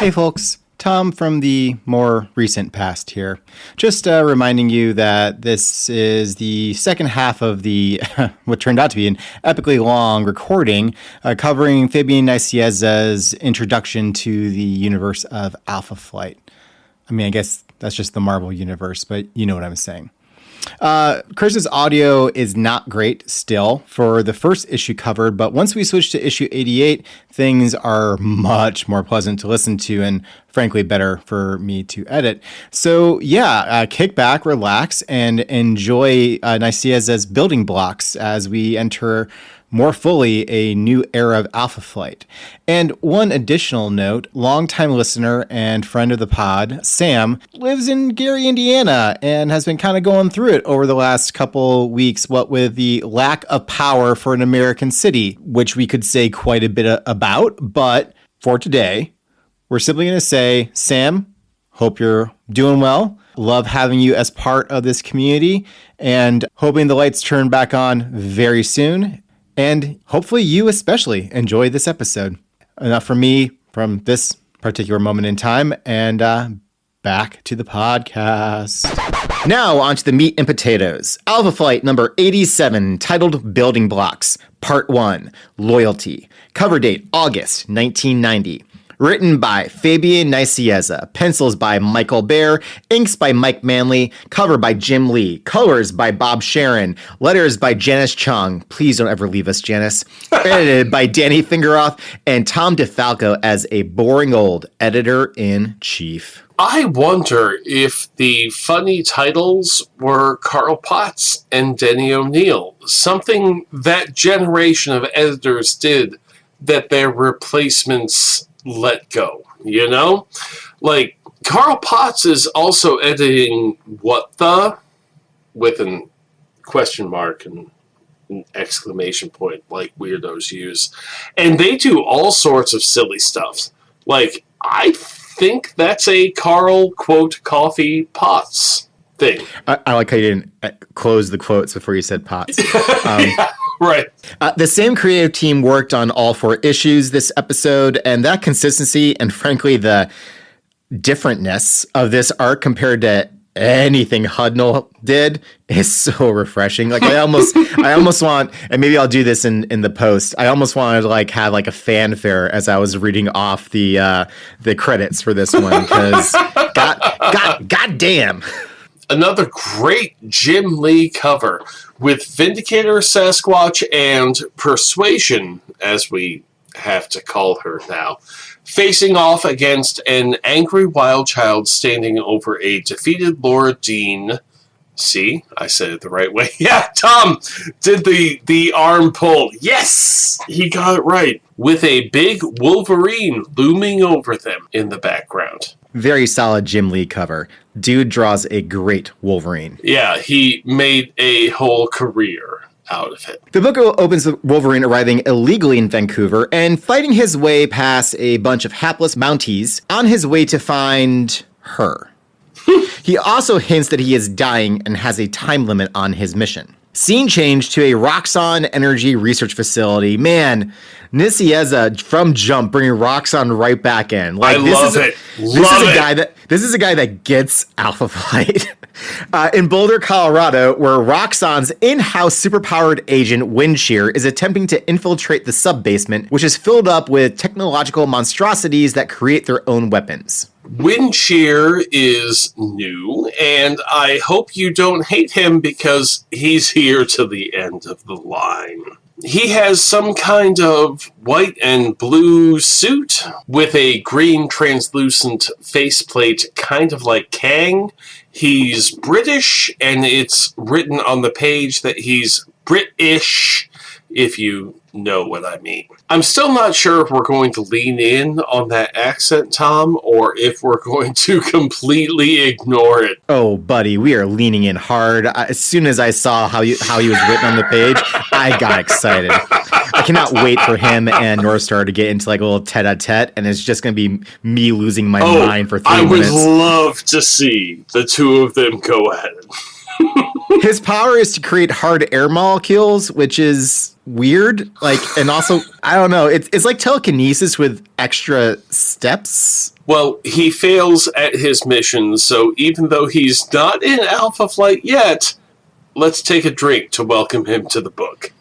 Hey folks, Tom from the more recent past here. Just reminding you that this is the second half of the what turned out to be an epically long recording covering Fabian Nicieza's introduction to the universe of Alpha Flight. I mean, I guess that's just the Marvel universe, but you know what I'm saying. Chris's audio is not great still for the first issue covered, but once we switch to issue 88, things are much more pleasant to listen to and frankly better for me to edit. So yeah, kick back, relax, and enjoy Nicieza's building blocks as we enter more fully a new era of Alpha Flight. And one additional note, longtime listener and friend of the pod, Sam, lives in Gary, Indiana, and has been kind of going through it over the last couple weeks, what with the lack of power for an American city, which we could say quite a bit about. But for today, we're simply going to say, Sam, hope you're doing well. Love having you as part of this community and hoping the lights turn back on very soon. And hopefully you especially enjoy this episode. Enough from me from this particular moment in time, and back to the podcast. Now on to the meat and potatoes. Alpha Flight number 87, titled Building Blocks, Part 1, Loyalty. Cover date, August 1990. Written by Fabian Nicieza, pencils by Michael Bair, inks by Mike Manley, cover by Jim Lee, colors by Bob Sharen, letters by Janice Chiang. Please don't ever leave us, Janice. Edited by Danny Fingeroth and Tom DeFalco as a boring old editor-in-chief. I wonder if the funny titles were Carl Potts and Denny O'Neil. Something that generation of editors did that their replacements let go, you know? Like, Carl Potts is also editing What the? With an question mark and an exclamation point, like weirdos use. And they do all sorts of silly stuff. Like, I think that's a Carl, quote, Coffee Potts thing. I like how you didn't close the quotes before you said Potts. Yeah. Right. The same creative team worked on all 4 issues this episode, and that consistency and frankly the differentness of this arc compared to anything Hudnall did is so refreshing. Like I almost want, and maybe I'll do this in the post. I almost wanted to like have like a fanfare as I was reading off the credits for this one because God damn. Another great Jim Lee cover with Vindicator Sasquatch and Persuasion, as we have to call her now, facing off against an angry wild child standing over a defeated Laura Dean. See, I said it the right way. Yeah, Tom did the arm pull. Yes, he got it right. With a big Wolverine looming over them in the background. Very solid Jim Lee cover. Dude draws a great Wolverine. Yeah, he made a whole career out of it. The book opens with Wolverine arriving illegally in Vancouver and fighting his way past a bunch of hapless Mounties on his way to find her. He also hints that he is dying and has a time limit on his mission. Scene change to a Roxxon energy research facility. Man, Nicieza from jump bringing Roxxon right back in. Like, This is a guy that gets Alpha Flight. In Boulder, Colorado, where Roxxon's in-house superpowered agent Windshear is attempting to infiltrate the sub-basement, which is filled up with technological monstrosities that create their own weapons. Windshear is new, and I hope you don't hate him because he's here to the end of the line. He has some kind of white and blue suit with a green translucent faceplate, kind of like Chiang. He's British, and it's written on the page that he's British, if you know what I mean. I'm still not sure if we're going to lean in on that accent, Tom, or if we're going to completely ignore it. Oh, buddy, we are leaning in hard. As soon as I saw how he was written on the page, I got excited. I cannot wait for him and Northstar to get into like a little tete-a-tete, and it's just going to be me losing my mind for 3 minutes. I would love to see the two of them go at it. His power is to create hard air molecules, which is weird. Like, and also, I don't know. It's like telekinesis with extra steps. Well, he fails at his mission, so even though he's not in Alpha Flight yet, let's take a drink to welcome him to the book.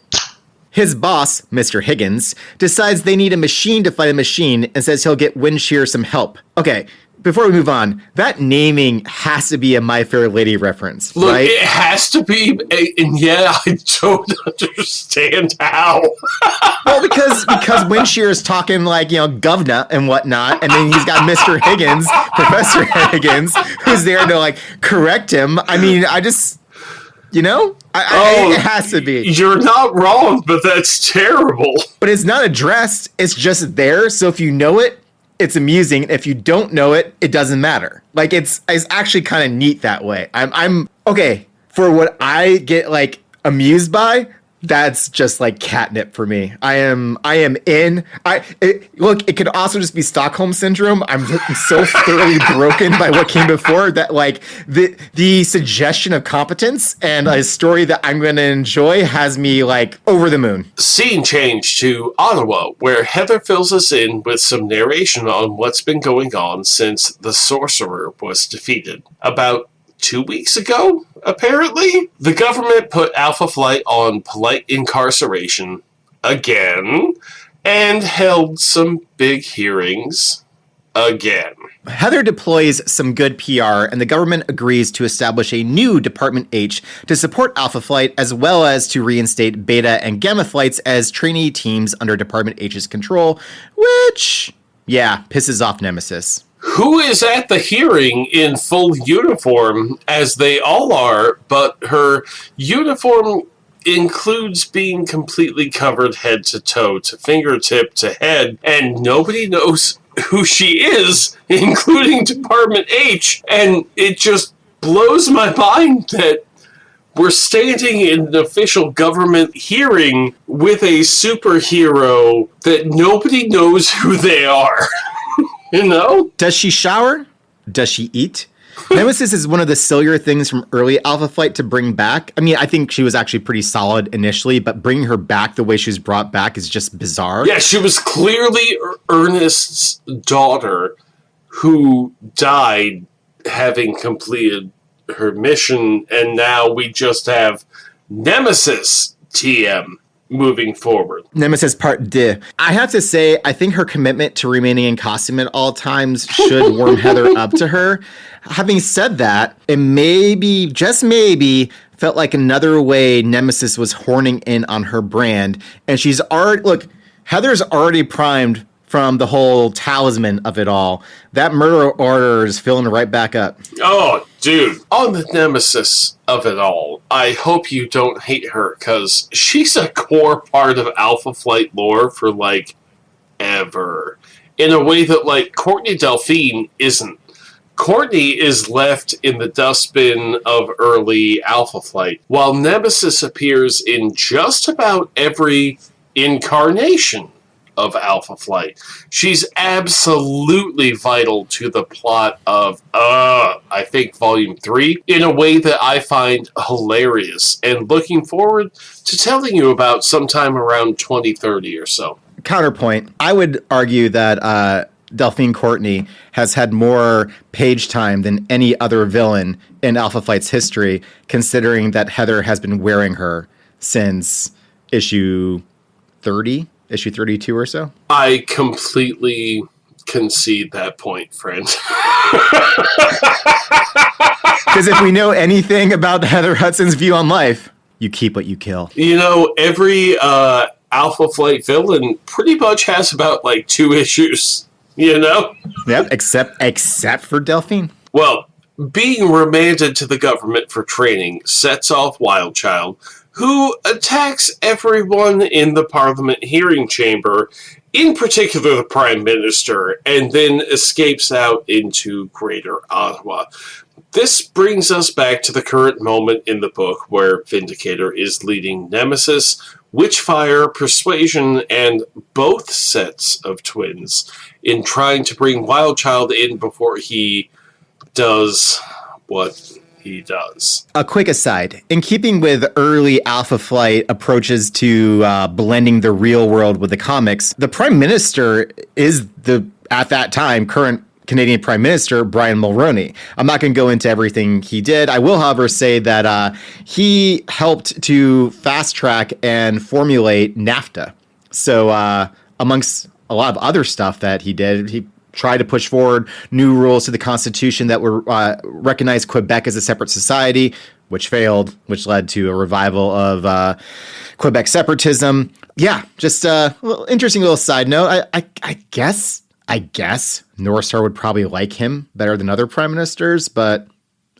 His boss, Mr. Higgins, decides they need a machine to fight a machine and says he'll get Windshear some help. Okay, before we move on, that naming has to be a My Fair Lady reference, Look, right? it has to be, and yeah, I don't understand how. Well, because Windshear is talking like, governor and whatnot, and then he's got Mr. Higgins, Professor Higgins, who's there to, like, correct him. I mean, I just... it has to be. You're not wrong, but that's terrible. But it's not addressed. It's just there. So if you know it, it's amusing. If you don't know it, it doesn't matter. Like, it's actually kind of neat that way. I'm okay for what I get, like, amused by. That's just like catnip for me. I am in. Look, it could also just be Stockholm syndrome. I'm so thoroughly broken by what came before that, like, the suggestion of competence and a story that I'm going to enjoy has me, like, over the moon. Scene change to Ottawa, where Heather fills us in with some narration on what's been going on since the sorcerer was defeated. About 2 weeks ago, apparently, the government put Alpha Flight on polite incarceration again and held some big hearings again. Heather deploys some good PR, and the government agrees to establish a new Department H to support Alpha Flight, as well as to reinstate Beta and Gamma Flights as trainee teams under Department H's control, which, yeah, pisses off Nemesis. Who is at the hearing in full uniform, as they all are, but her uniform includes being completely covered head to toe, to fingertip to head, and nobody knows who she is, including Department H, and it just blows my mind that we're standing in an official government hearing with a superhero that nobody knows who they are. You know? Does she shower? Does she eat? Nemesis is one of the sillier things from early Alpha Flight to bring back. I mean, I think she was actually pretty solid initially, but bringing her back the way she was brought back is just bizarre. Yeah, she was clearly Ernest's daughter who died having completed her mission, and now we just have Nemesis TM moving forward. Nemesis Part 2. I have to say, I think her commitment to remaining in costume at all times should warm Heather up to her. Having said that, it maybe, just maybe, felt like another way Nemesis was horning in on her brand. And she's already, look, Heather's already primed from the whole talisman of it all. That murder order is filling right back up. Oh, dude. On the nemesis of it all, I hope you don't hate her, because she's a core part of Alpha Flight lore for, like, ever. In a way that, like, Courtney Delphine isn't. Courtney is left in the dustbin of early Alpha Flight, while Nemesis appears in just about every incarnation of Alpha Flight. She's absolutely vital to the plot of, I think, Volume 3, in a way that I find hilarious, and looking forward to telling you about sometime around 2030 or so. Counterpoint, I would argue that Delphine Courtney has had more page time than any other villain in Alpha Flight's history, considering that Heather has been wearing her since issue 30? Issue 32 or so? I completely concede that point, friend. Because if we know anything about Heather Hudson's view on life, you keep what you kill. You know, every Alpha Flight villain pretty much has about, like, 2 issues, you know? Yep, except for Delphine. Well, being remanded to the government for training sets off Wildchild, who attacks everyone in the Parliament hearing chamber, in particular the Prime Minister, and then escapes out into Greater Ottawa. This brings us back to the current moment in the book where Vindicator is leading Nemesis, Witchfire, Persuasion, and both sets of twins in trying to bring Wildchild in before he does what he does. A quick aside, in keeping with early Alpha Flight approaches to blending the real world with the comics, the Prime Minister is at that time, current Canadian Prime Minister, Brian Mulroney. I'm not going to go into everything he did. I will, however, say that he helped to fast track and formulate NAFTA. So amongst a lot of other stuff that he did, he tried to push forward new rules to the Constitution that were recognized Quebec as a separate society, which failed, which led to a revival of Quebec separatism. Yeah, just a interesting little side note. I guess Northstar would probably like him better than other prime ministers, but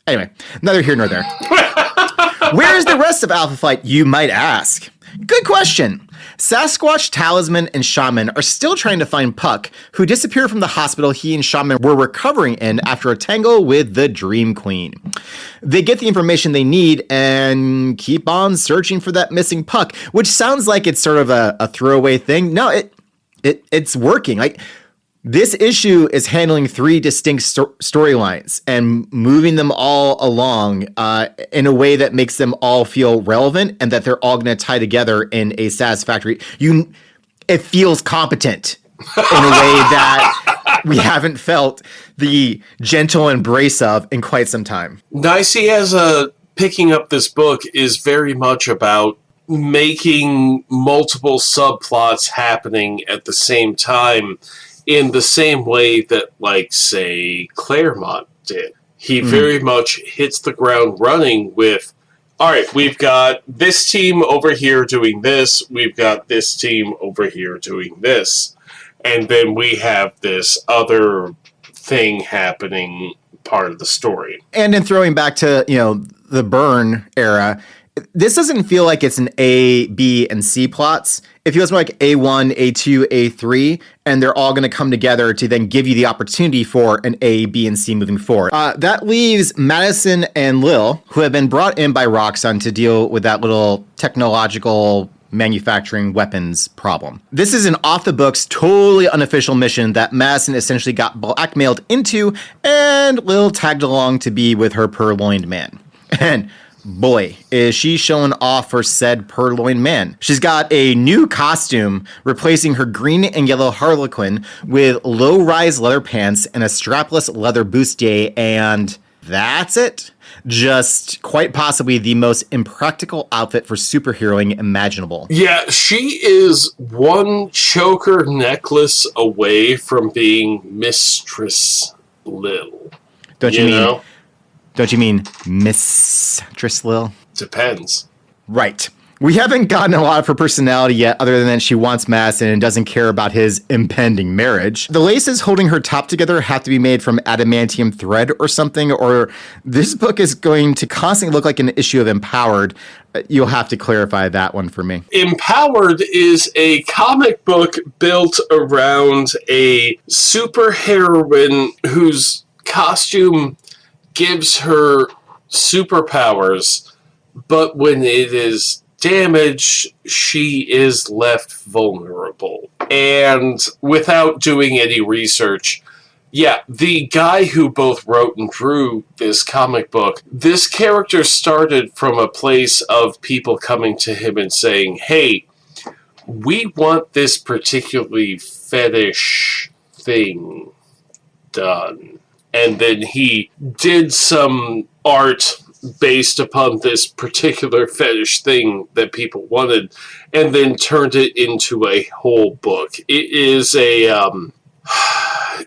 anyway, neither here nor there. Where is the rest of Alpha Flight, you might ask? Good question. Sasquatch, Talisman, and Shaman are still trying to find Puck, who disappeared from the hospital he and Shaman were recovering in after a tango with the Dream Queen. They get the information they need and keep on searching for that missing Puck, which sounds like it's sort of a throwaway thing. No, it's working. Like, this issue is handling 3 distinct storylines and moving them all along in a way that makes them all feel relevant and that they're all going to tie together in a satisfactory. It feels competent in a way that we haven't felt the gentle embrace of in quite some time. Nicieza picking up this book is very much about making multiple subplots happening at the same time, in the same way that, like, say, Claremont did. He very much hits the ground running with, all right, we've got this team over here doing this, we've got this team over here doing this, and then we have this other thing happening part of the story. And in throwing back to, the Byrne era, this doesn't feel like it's an A, B, and C plots. It feels more like A1, A2, A3, and they're all going to come together to then give you the opportunity for an A, B, and C moving forward. That leaves Madison and Lil, who have been brought in by Roxxon to deal with that little technological manufacturing weapons problem. This is an off-the-books, totally unofficial mission that Madison essentially got blackmailed into, and Lil tagged along to be with her purloined man. And boy, is she showing off for said purloined man. She's got a new costume replacing her green and yellow Harlequin with low-rise leather pants and a strapless leather bustier, and that's it. Just quite possibly the most impractical outfit for superheroing imaginable. Yeah, she is one choker necklace away from being Mistress Lil. Don't you mean Mistress Lil? Depends. Right. We haven't gotten a lot of her personality yet, other than that she wants Madison and doesn't care about his impending marriage. The laces holding her top together have to be made from adamantium thread or something, or this book is going to constantly look like an issue of Empowered. You'll have to clarify that one for me. Empowered is a comic book built around a superheroine whose costume gives her superpowers, but when it is damaged, she is left vulnerable. And without doing any research, the guy who both wrote and drew this comic book, this character started from a place of people coming to him and saying, hey, we want this particularly fetish thing done. And then he did some art based upon this particular fetish thing that people wanted, and then turned it into a whole book. It is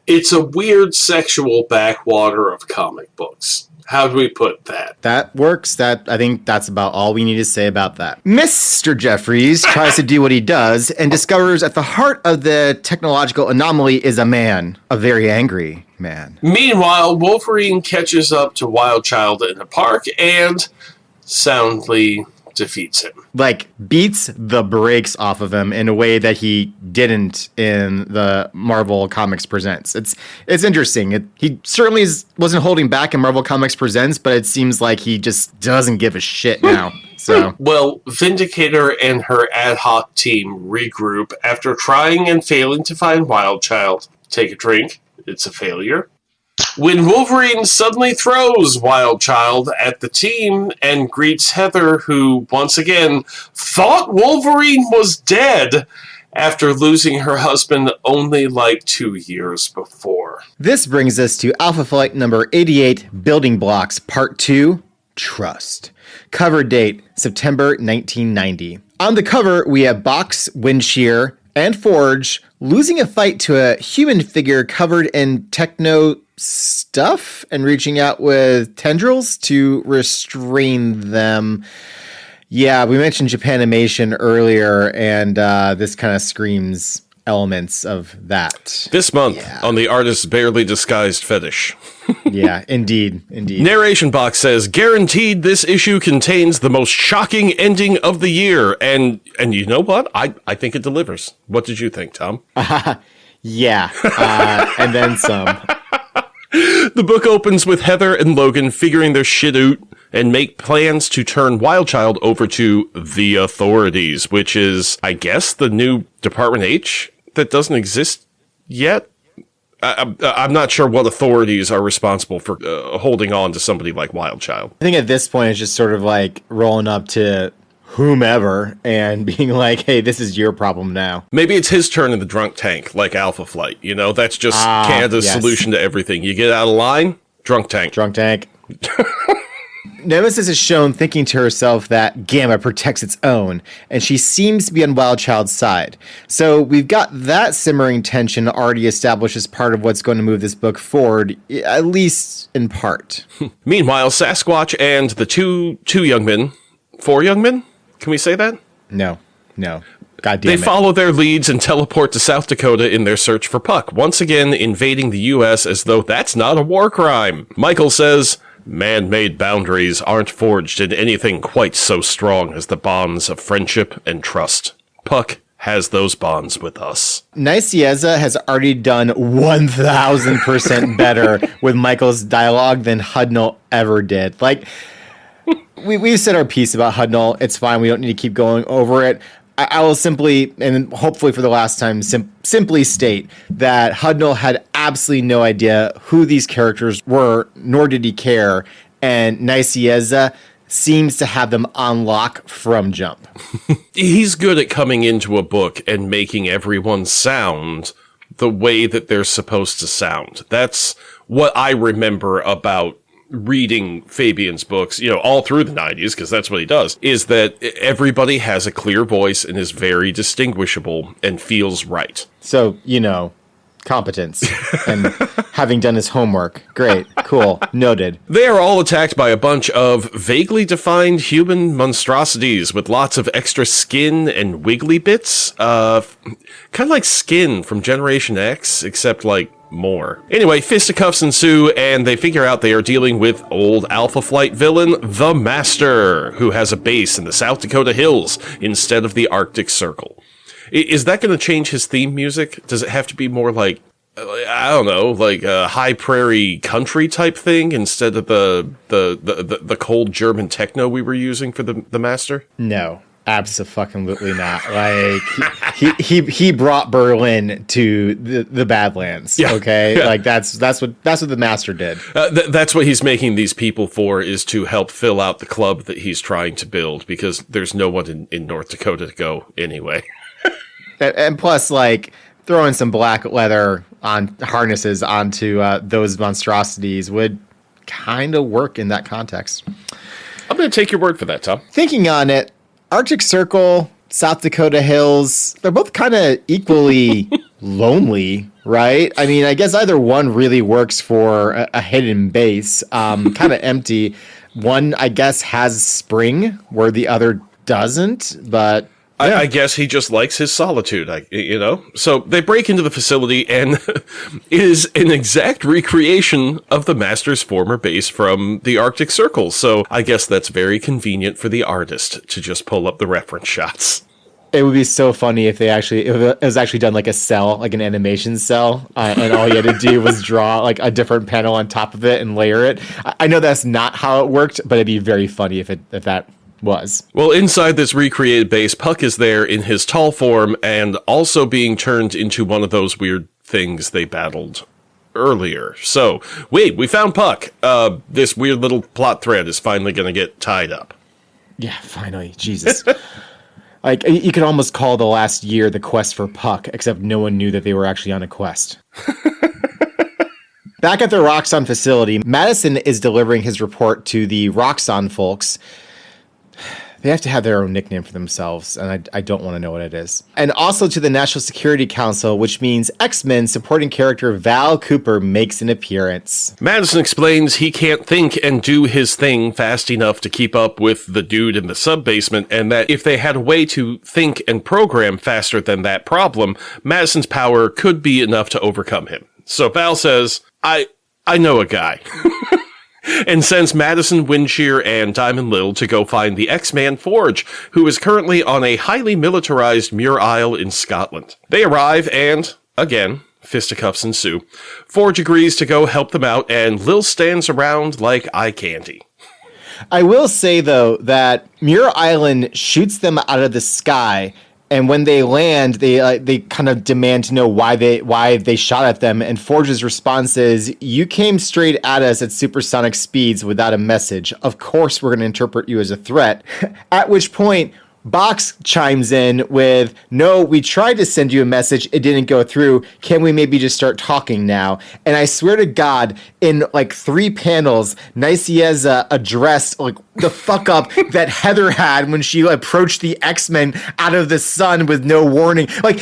it's a weird sexual backwater of comic books. How do we put that? That works. I think that's about all we need to say about that. Mr. Jeffries tries to do what he does and discovers at the heart of the technological anomaly is a man, a very angry man. Meanwhile, Wolverine catches up to Wild Child in a park and soundly defeats him. Like, beats the brakes off of him in a way that he didn't in the Marvel Comics Presents. It's interesting. He certainly wasn't holding back in Marvel Comics Presents, but it seems like he just doesn't give a shit now. So, well, Vindicator and her ad hoc team regroup after trying and failing to find Wild Child. Take a drink. It's a failure. when Wolverine suddenly throws Wild Child at the team and greets Heather, who, once again, thought Wolverine was dead after losing her husband only like 2 years before. This brings us to Alpha Flight number 88, Building Blocks, Part 2, Trust. Cover date, September 1990. On the cover, we have Box, Windshear, and Forge losing a fight to a human figure covered in techno stuff and reaching out with tendrils to restrain them. Yeah, we mentioned Japanimation earlier, and this kind of screams elements of that. This month on the artist's barely disguised fetish. Yeah, indeed. Narration box says, guaranteed this issue contains the most shocking ending of the year. And you know what? I think it delivers. What did you think, Tom? Yeah, and then some. The book opens with Heather and Logan figuring their shit out and make plans to turn Wildchild over to the authorities, which is, I guess, the new Department H that doesn't exist yet. I'm not sure what authorities are responsible for holding on to somebody like Wildchild. I think at this point it's just sort of like rolling up to whomever and being like, hey, this is your problem now. Maybe it's his turn in the drunk tank, like Alpha Flight. You know, that's just Canada's solution to everything. You get out of line, drunk tank. Drunk tank. Nemesis is shown thinking to herself that Gamma protects its own, and she seems to be on Wildchild's side. So we've got that simmering tension already established as part of what's going to move this book forward, at least in part. Meanwhile, Sasquatch and the four young men? Can we say that? No. God damn it. They follow their leads and teleport to South Dakota in their search for Puck, once again invading the U.S. as though that's not a war crime. Michael says, man-made boundaries aren't forged in anything quite so strong as the bonds of friendship and trust. Puck has those bonds with us. Nicieza has already done 1,000% better with Michael's dialogue than Hudnall ever did. Like, we've said our piece about Hudnall. It's fine. We don't need to keep going over it. I will simply, and hopefully for the last time, simply state that Hudnall had absolutely no idea who these characters were, nor did he care, and Nicieza seems to have them on lock from jump. He's good at coming into a book and making everyone sound the way that they're supposed to sound. That's what I remember about reading Fabian's books, all through the 90s, because that's what he does, is that everybody has a clear voice and is very distinguishable and feels right. So, competence and having done his homework. Great. Cool. Noted. They are all attacked by a bunch of vaguely defined human monstrosities with lots of extra skin and wiggly bits. Kind of like Skin from Generation X, except like more. Anyway, fisticuffs ensue, and they figure out they are dealing with old Alpha Flight villain, the Master, who has a base in the South Dakota hills instead of the Arctic Circle. Is that going to change his theme music? Does it have to be more like, I don't know, like a high prairie country type thing instead of the cold German techno we were using for the Master? No. Absolutely not. Like he brought Berlin to the Badlands. Yeah, okay, yeah. Like that's what the Master did. That's what he's making these people for, is to help fill out the club that he's trying to build, because there's no one in North Dakota to go anyway. And plus, like, throwing some black leather on harnesses onto those monstrosities would kind of work in that context. I'm going to take your word for that, Tom. Thinking on it, Arctic Circle, South Dakota hills, they're both kind of equally lonely, right? I mean, I guess either one really works for a hidden base, kind of empty. One, I guess, has spring where the other doesn't, but... Yeah. I guess he just likes his solitude, So they break into the facility, and it is an exact recreation of the Master's former base from the Arctic Circle. So I guess that's very convenient for the artist to just pull up the reference shots. It would be so funny if it was actually done like a cell, like an animation cell, and all you had to do was draw like a different panel on top of it and layer it. I know that's not how it worked, but it'd be very funny if that was. Well, inside this recreated base, Puck is there in his tall form and also being turned into one of those weird things they battled earlier. So, wait, we found Puck. This weird little plot thread is finally going to get tied up. Yeah, finally. Jesus. Like, you could almost call the last year the quest for Puck, except no one knew that they were actually on a quest. Back at the Roxxon facility, Madison is delivering his report to the Roxxon folks. They have to have their own nickname for themselves, and I don't want to know what it is. And also to the National Security Council, which means X-Men supporting character Val Cooper makes an appearance. Madison explains he can't think and do his thing fast enough to keep up with the dude in the sub-basement, and that if they had a way to think and program faster than that problem, Madison's power could be enough to overcome him. So Val says, I know a guy. And sends Madison, Windshear, and Diamond Lil to go find the X-Man Forge, who is currently on a highly militarized Muir Isle in Scotland. They arrive and, again, fisticuffs ensue. Forge agrees to go help them out, and Lil stands around like eye candy. I will say, though, that Muir Island shoots them out of the sky, and when they land, they kind of demand to know why they shot at them. And Forge's response is, "You came straight at us at supersonic speeds without a message. Of course, we're going to interpret you as a threat." At which point, Box chimes in with, "No, we tried to send you a message. It didn't go through. Can we maybe just start talking now?" And I swear to God, in like 3 panels, Nicieza addressed like the fuck up that Heather had when she approached the X-Men out of the sun with no warning. Like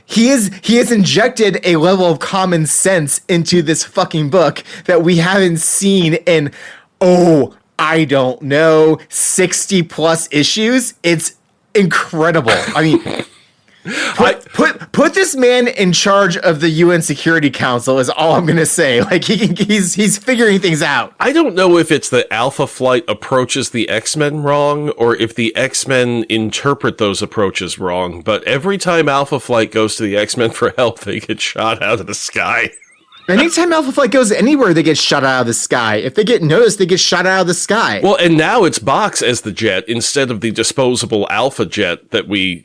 he has injected a level of common sense into this fucking book that we haven't seen in, I don't know, 60 plus issues. It's incredible. I mean, put this man in charge of the UN Security Council is all I'm gonna say. Like he's figuring things out. I don't know if it's that Alpha Flight approaches the X-Men wrong, or if the X-Men interpret those approaches wrong. But every time Alpha Flight goes to the X-Men for help, they get shot out of the sky. Anytime Alpha Flight goes anywhere, they get shot out of the sky. If they get noticed, they get shot out of the sky. Well, and now it's Box as the jet instead of the disposable Alpha jet that we,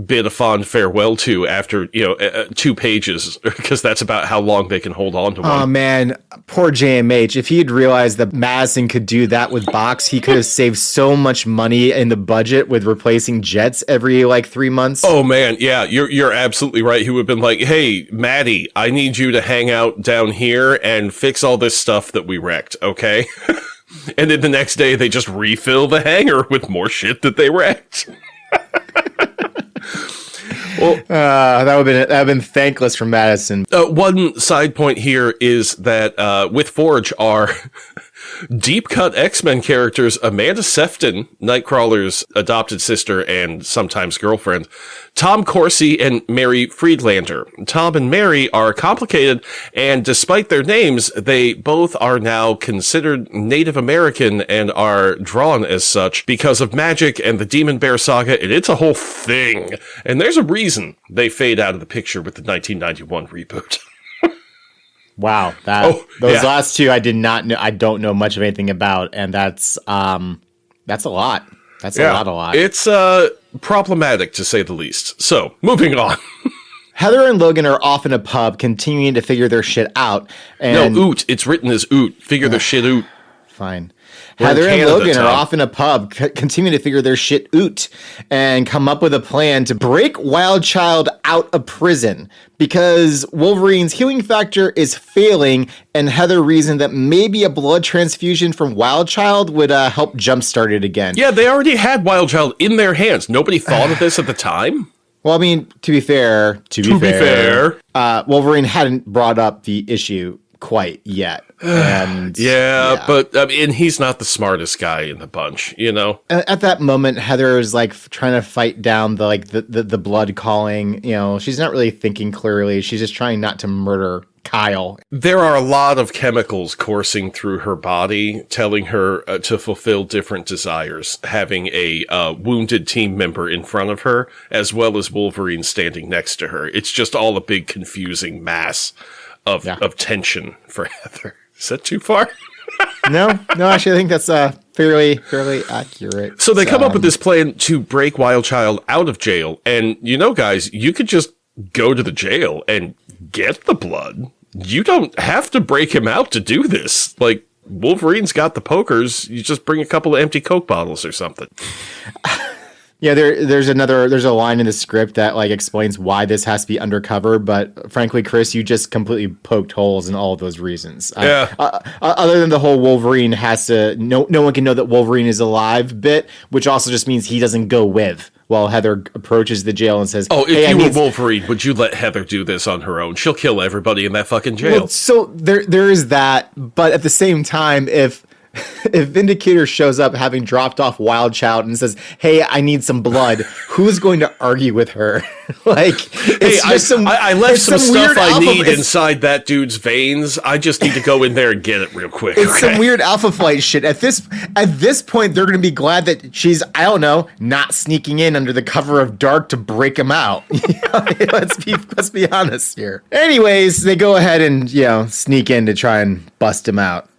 bid a fond farewell to after, 2 pages, because that's about how long they can hold on to one. Oh, man. Poor JMH. If he had realized that Madison could do that with Box, he could have saved so much money in the budget with replacing jets every, 3 months. Oh, man. Yeah, you're absolutely right. He would have been like, "Hey, Maddie, I need you to hang out down here and fix all this stuff that we wrecked, okay?" And then the next day they just refill the hangar with more shit that they wrecked. Well, that would have been thankless for Madison. One side point here is that with Forge are deep cut X-Men characters Amanda Sefton, Nightcrawler's adopted sister and sometimes girlfriend, Tom Corsi, and Mary Friedlander. Tom and Mary are complicated, and despite their names, they both are now considered Native American and are drawn as such because of magic and the Demon Bear saga, and it's a whole thing. And there's a reason they fade out of the picture with the 1991 reboot. Wow, those last 2 I did not know. I don't know much of anything about, and that's a lot. That's a lot. It's problematic to say the least. So, moving on. Heather and Logan are off in a pub, continuing to figure their shit out. And no, oot. It's written as oot. Figure their shit out. Fine. Heather and Logan are off in a pub, continuing to figure their shit out and come up with a plan to break Wildchild out of prison because Wolverine's healing factor is failing, and Heather reasoned that maybe a blood transfusion from Wildchild would help jumpstart it again. Yeah, they already had Wildchild in their hands. Nobody thought of this at the time. Well, I mean, to be fair, Wolverine hadn't brought up the issue quite yet. And but and he's not the smartest guy in the bunch, At that moment, Heather is trying to fight down the blood calling. She's not really thinking clearly. She's just trying not to murder Kyle. There are a lot of chemicals coursing through her body, telling her to fulfill different desires, having a wounded team member in front of her, as well as Wolverine standing next to her. It's just all a big confusing mass of tension for Heather. Is that too far? No, actually, I think that's fairly accurate. So they come up with this plan to break Wildchild out of jail. And, guys, you could just go to the jail and get the blood. you don't have to break him out to do this. Like, Wolverine's got the pokers. You just bring a couple of empty Coke bottles or something. Yeah, there's a line in the script that like explains why this has to be undercover, but frankly, Chris, you just completely poked holes in all of those reasons. Yeah. Other than the whole Wolverine has to no one can know that Wolverine is alive bit, which also just means he doesn't go with. While Heather approaches the jail and says, "Oh, if you were Wolverine, would you let Heather do this on her own? She'll kill everybody in that fucking jail." Well, so there is that, but at the same time, if Vindicator shows up having dropped off Wild Child and says, "Hey, I need some blood," who's going to argue with her? Like, I left some stuff I need inside that dude's veins. I just need to go in there and get it real quick. It's some weird Alpha Flight shit. At this point, they're going to be glad that she's, I don't know, not sneaking in under the cover of dark to break him out. Let's be honest here. Anyways, they go ahead and sneak in to try and bust him out.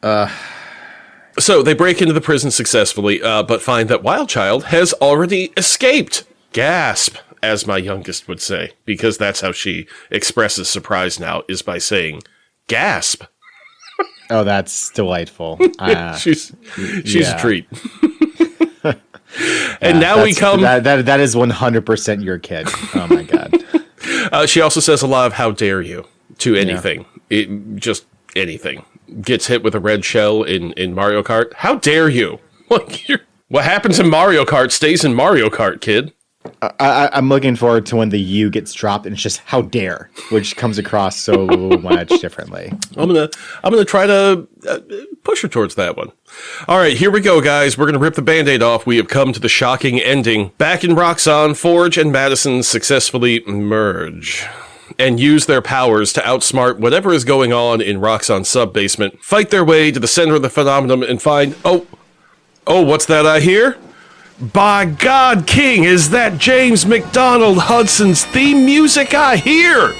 So they break into the prison successfully, but find that Wild Child has already escaped. Gasp, as my youngest would say, because that's how she expresses surprise now, is by saying, gasp. Oh, that's delightful. She's a treat. And now we come... That is 100% your kid. Oh, my God. She also says a lot of how dare you to anything. Yeah. Just anything. Gets hit with a red shell in Mario Kart. How dare you? What happens in Mario Kart stays in Mario Kart, kid. I'm looking forward to when the U gets dropped and it's just how dare, which comes across so much differently. I'm gonna try to push her towards that one. All right, here we go, guys. We're gonna rip the Band-Aid off. We have come to the shocking ending. Back in Roxxon, Forge and Madison successfully merge and use their powers to outsmart whatever is going on in Roxxon's sub-basement, fight their way to the center of the phenomenon, and find... Oh, what's that I hear? By God, King, is that James McDonald Hudson's theme music I hear?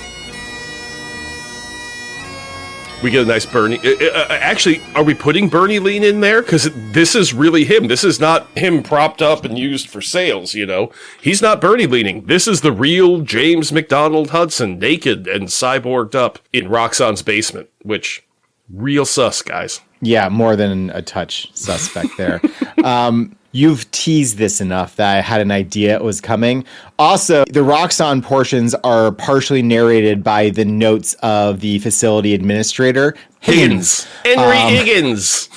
We get a nice Bernie. Actually, are we putting Bernie Lean in there? Because this is really him. This is not him propped up and used for sales, He's not Bernie leaning. This is the real James McDonald Hudson, naked and cyborged up in Roxxon's basement, which, real sus, guys. Yeah, more than a touch suspect there. You've teased this enough that I had an idea it was coming. Also, the Roxxon portions are partially narrated by the notes of the facility administrator, Higgins. Henry Higgins.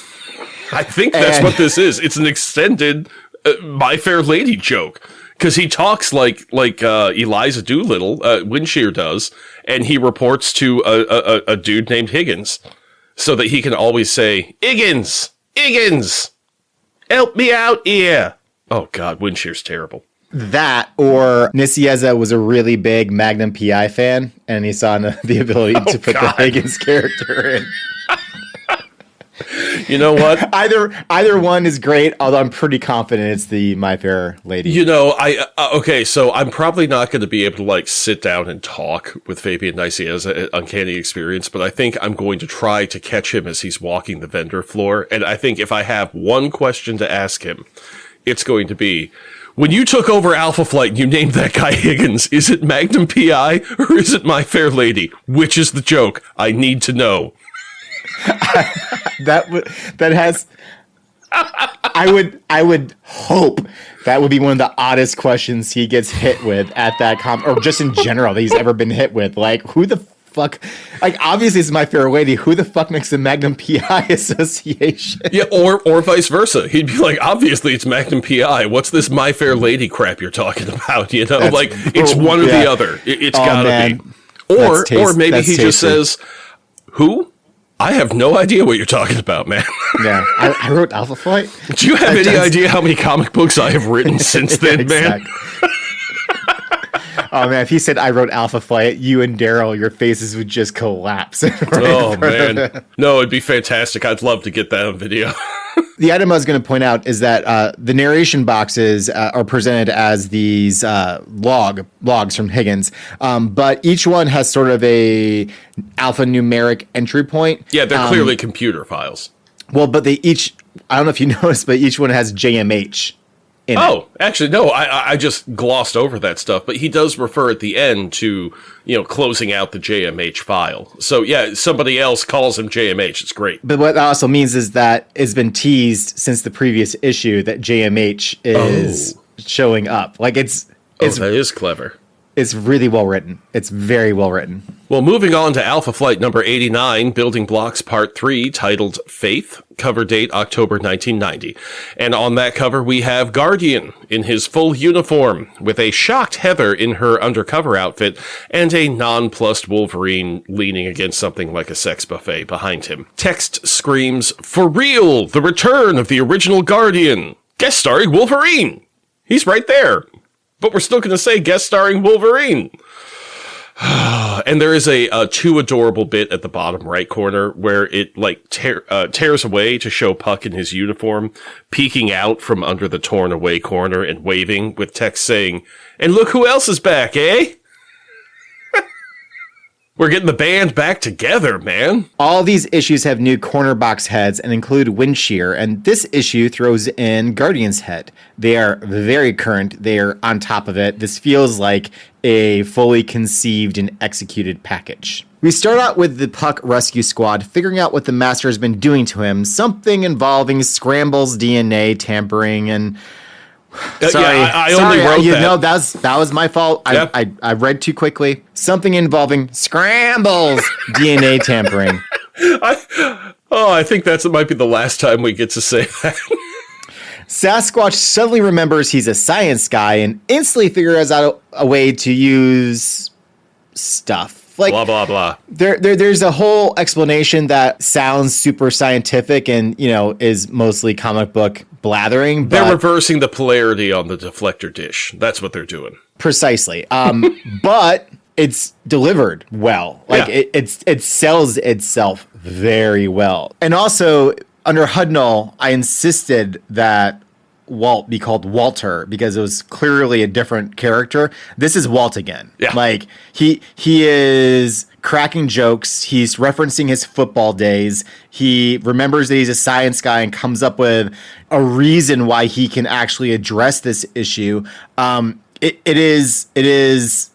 I think that's what this is. It's an extended My Fair Lady joke. Because he talks like Eliza Doolittle, Windshear does, and he reports to a dude named Higgins, so that he can always say, Higgins! Help me out here. Oh, God, Windshear's terrible. That, or Nicieza was a really big Magnum PI fan, and he saw the ability to put the Higgins character in. You know what? Either one is great, although I'm pretty confident it's the My Fair Lady. Okay, so I'm probably not going to be able to sit down and talk with Fabian Nicieza at Uncanny Experience, but I think I'm going to try to catch him as he's walking the vendor floor. And I think if I have one question to ask him, it's going to be, when you took over Alpha Flight and you named that guy Higgins, is it Magnum PI or is it My Fair Lady? Which is the joke? I need to know. I would hope that would be one of the oddest questions he gets hit with at that or just in general that he's ever been hit with. Like, who the fuck? Like, obviously it's My Fair Lady. Who the fuck makes the Magnum PI association? Yeah, or vice versa. He'd be like, obviously it's Magnum PI. What's this My Fair Lady crap you're talking about? It's one or the other. It's gotta be. Or maybe he just says, who? I have no idea what you're talking about, man. Yeah, I wrote Alpha Flight. Do you have any idea how many comic books I have written since then, man? Oh, man, if he said I wrote Alpha Flight, you and Daryl, your faces would just collapse. Man. No, it'd be fantastic. I'd love to get that on video. The item I was going to point out is that the narration boxes are presented as these logs from Higgins, but each one has sort of a alphanumeric entry point. Yeah, they're clearly computer files. Well, but I don't know if you noticed, but each one has JMH in it. Oh, actually, no, I just glossed over that stuff, but he does refer at the end to, closing out the JMH file. So, yeah, somebody else calls him JMH. It's great. But what that also means is that it's been teased since the previous issue that JMH is showing up. Like, that is clever. It's really well written. It's very well written. Well, moving on to Alpha Flight number 89, Building Blocks Part 3, titled Faith, cover date October 1990. And on that cover, we have Guardian in his full uniform, with a shocked Heather in her undercover outfit, and a nonplussed Wolverine leaning against something like a sex buffet behind him. Text screams, "For real, the return of the original Guardian! Guest starring Wolverine!" He's right there. But we're still going to say guest starring Wolverine. And there is a too adorable bit at the bottom right corner where it tears away to show Puck in his uniform, peeking out from under the torn away corner and waving with text saying, "And look who else is back, eh?" We're getting the band back together, man. All these issues have new corner box heads and include Windshear, and this issue throws in Guardian's head. They are very current. They are on top of it. This feels like a fully conceived and executed package. We start out with the Puck Rescue Squad figuring out what the Master has been doing to him, something involving Scramble's DNA tampering and... Sorry, I only wrote that. No, that was my fault. Yep. I read too quickly. Something involving Scramble's DNA tampering. I think that might be the last time we get to say that. Sasquatch suddenly remembers he's a science guy and instantly figures out a way to use stuff. Like, blah, blah, blah. There's a whole explanation that sounds super scientific and, is mostly comic book blathering. But they're reversing the polarity on the deflector dish. That's what they're doing. Precisely. But it's delivered well. Like, yeah. it sells itself very well. And also, under Hudnall, I insisted that Walt be called Walter because it was clearly a different character. This is Walt again. Yeah. Like he is cracking jokes. He's referencing his football days. He remembers that he's a science guy and comes up with a reason why he can actually address this issue. It is Langowski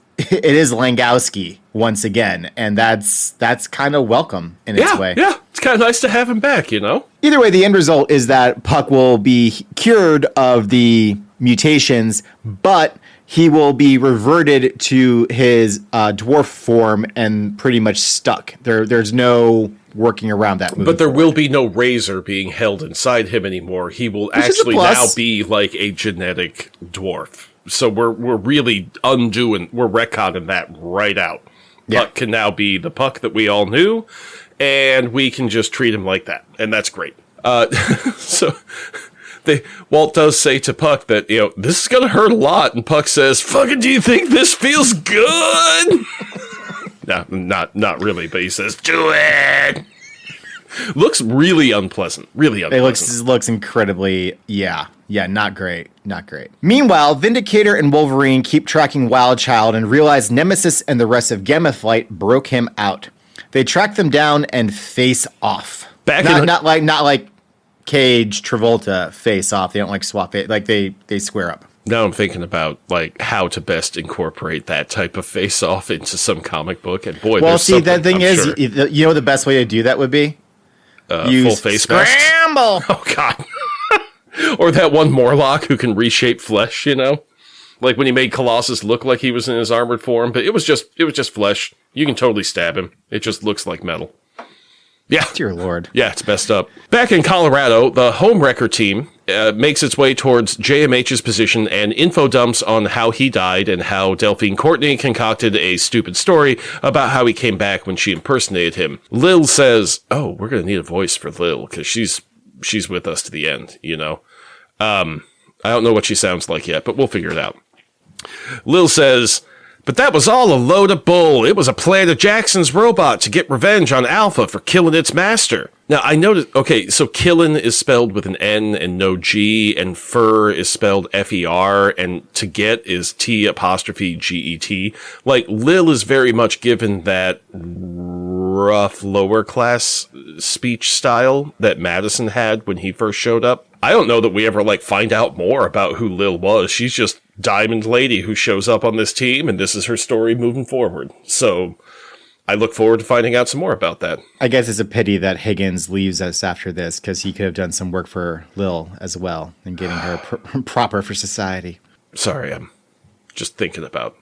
once again, and that's kind of welcome in its way. Yeah, it's kind of nice to have him back, Either way, the end result is that Puck will be cured of the mutations, but he will be reverted to his dwarf form and pretty much stuck. There's no working around that. But there will be no razor being held inside him anymore. He will actually now be like a genetic dwarf. So we're really we're retconning that right out. Yeah. Puck can now be the Puck that we all knew, and we can just treat him like that, and that's great. So Walt does say to Puck that, this is going to hurt a lot, and Puck says, "Fucking do you think this feels good?" No, not really, but he says, "Do it!" Looks really unpleasant. Really unpleasant. It looks incredibly, not great. Not great. Meanwhile, Vindicator and Wolverine keep tracking Wild Child and realize Nemesis and the rest of Gamma Flight broke him out. They track them down and face off. Not like Cage, Travolta face off. They don't like swap it. Like they square up. Now I'm thinking about how to best incorporate that type of face off into some comic book. And boy, well, see, the thing is, the best way to do that would be full face Scramble. Mask. Oh God. Or that one Morlock who can reshape flesh, like when he made Colossus look like he was in his armored form, but it was just flesh. You can totally stab him. It just looks like metal. Yeah. Dear Lord. Yeah, it's messed up. Back in Colorado, the home wrecker team makes its way towards JMH's position and info dumps on how he died and how Delphine Courtney concocted a stupid story about how he came back when she impersonated him. Lil says, "Oh, we're going to need a voice for Lil because she's with us to the end, I don't know what she sounds like yet, but we'll figure it out." Lil says, "But that was all a load of bull. It was a plan of Jackson's robot to get revenge on Alpha for killing its master." Now, I noticed, okay, so killin' is spelled with an N and no G, and fur is spelled F-E-R, and to get is T''G-E-T. Like, Lil is very much given that rough lower class speech style that Madison had when he first showed up. I don't know that we ever, like, find out more about who Lil was. She's just Diamond Lady who shows up on this team, and this is her story moving forward. So I look forward to finding out some more about that. I guess it's a pity that Higgins leaves us after this, because he could have done some work for Lil as well and getting her proper for society. Sorry, I'm just thinking about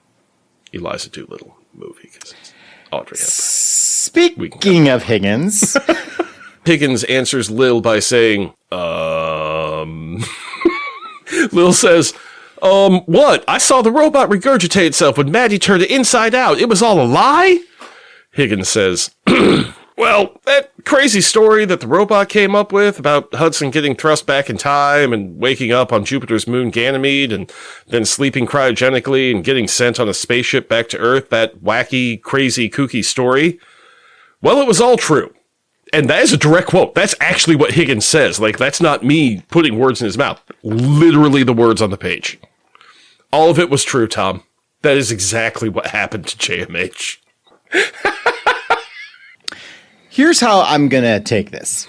Eliza Doolittle movie, because it's Audrey Hepburn. Speaking of Higgins... Higgins answers Lil by saying, Lil says, what? I saw the robot regurgitate itself when Maddie turned it inside out. It was all a lie? Higgins says, well, that crazy story that the robot came up with about Hudson getting thrust back in time and waking up on Jupiter's moon Ganymede and then sleeping cryogenically and getting sent on a spaceship back to Earth, that wacky, crazy, kooky story. Well, it was all true. And that is a direct quote. That's actually what Higgins says. Like, that's not me putting words in his mouth. Literally the words on the page. All of it was true, Tom. That is exactly what happened to JMH. Here's how I'm going to take this.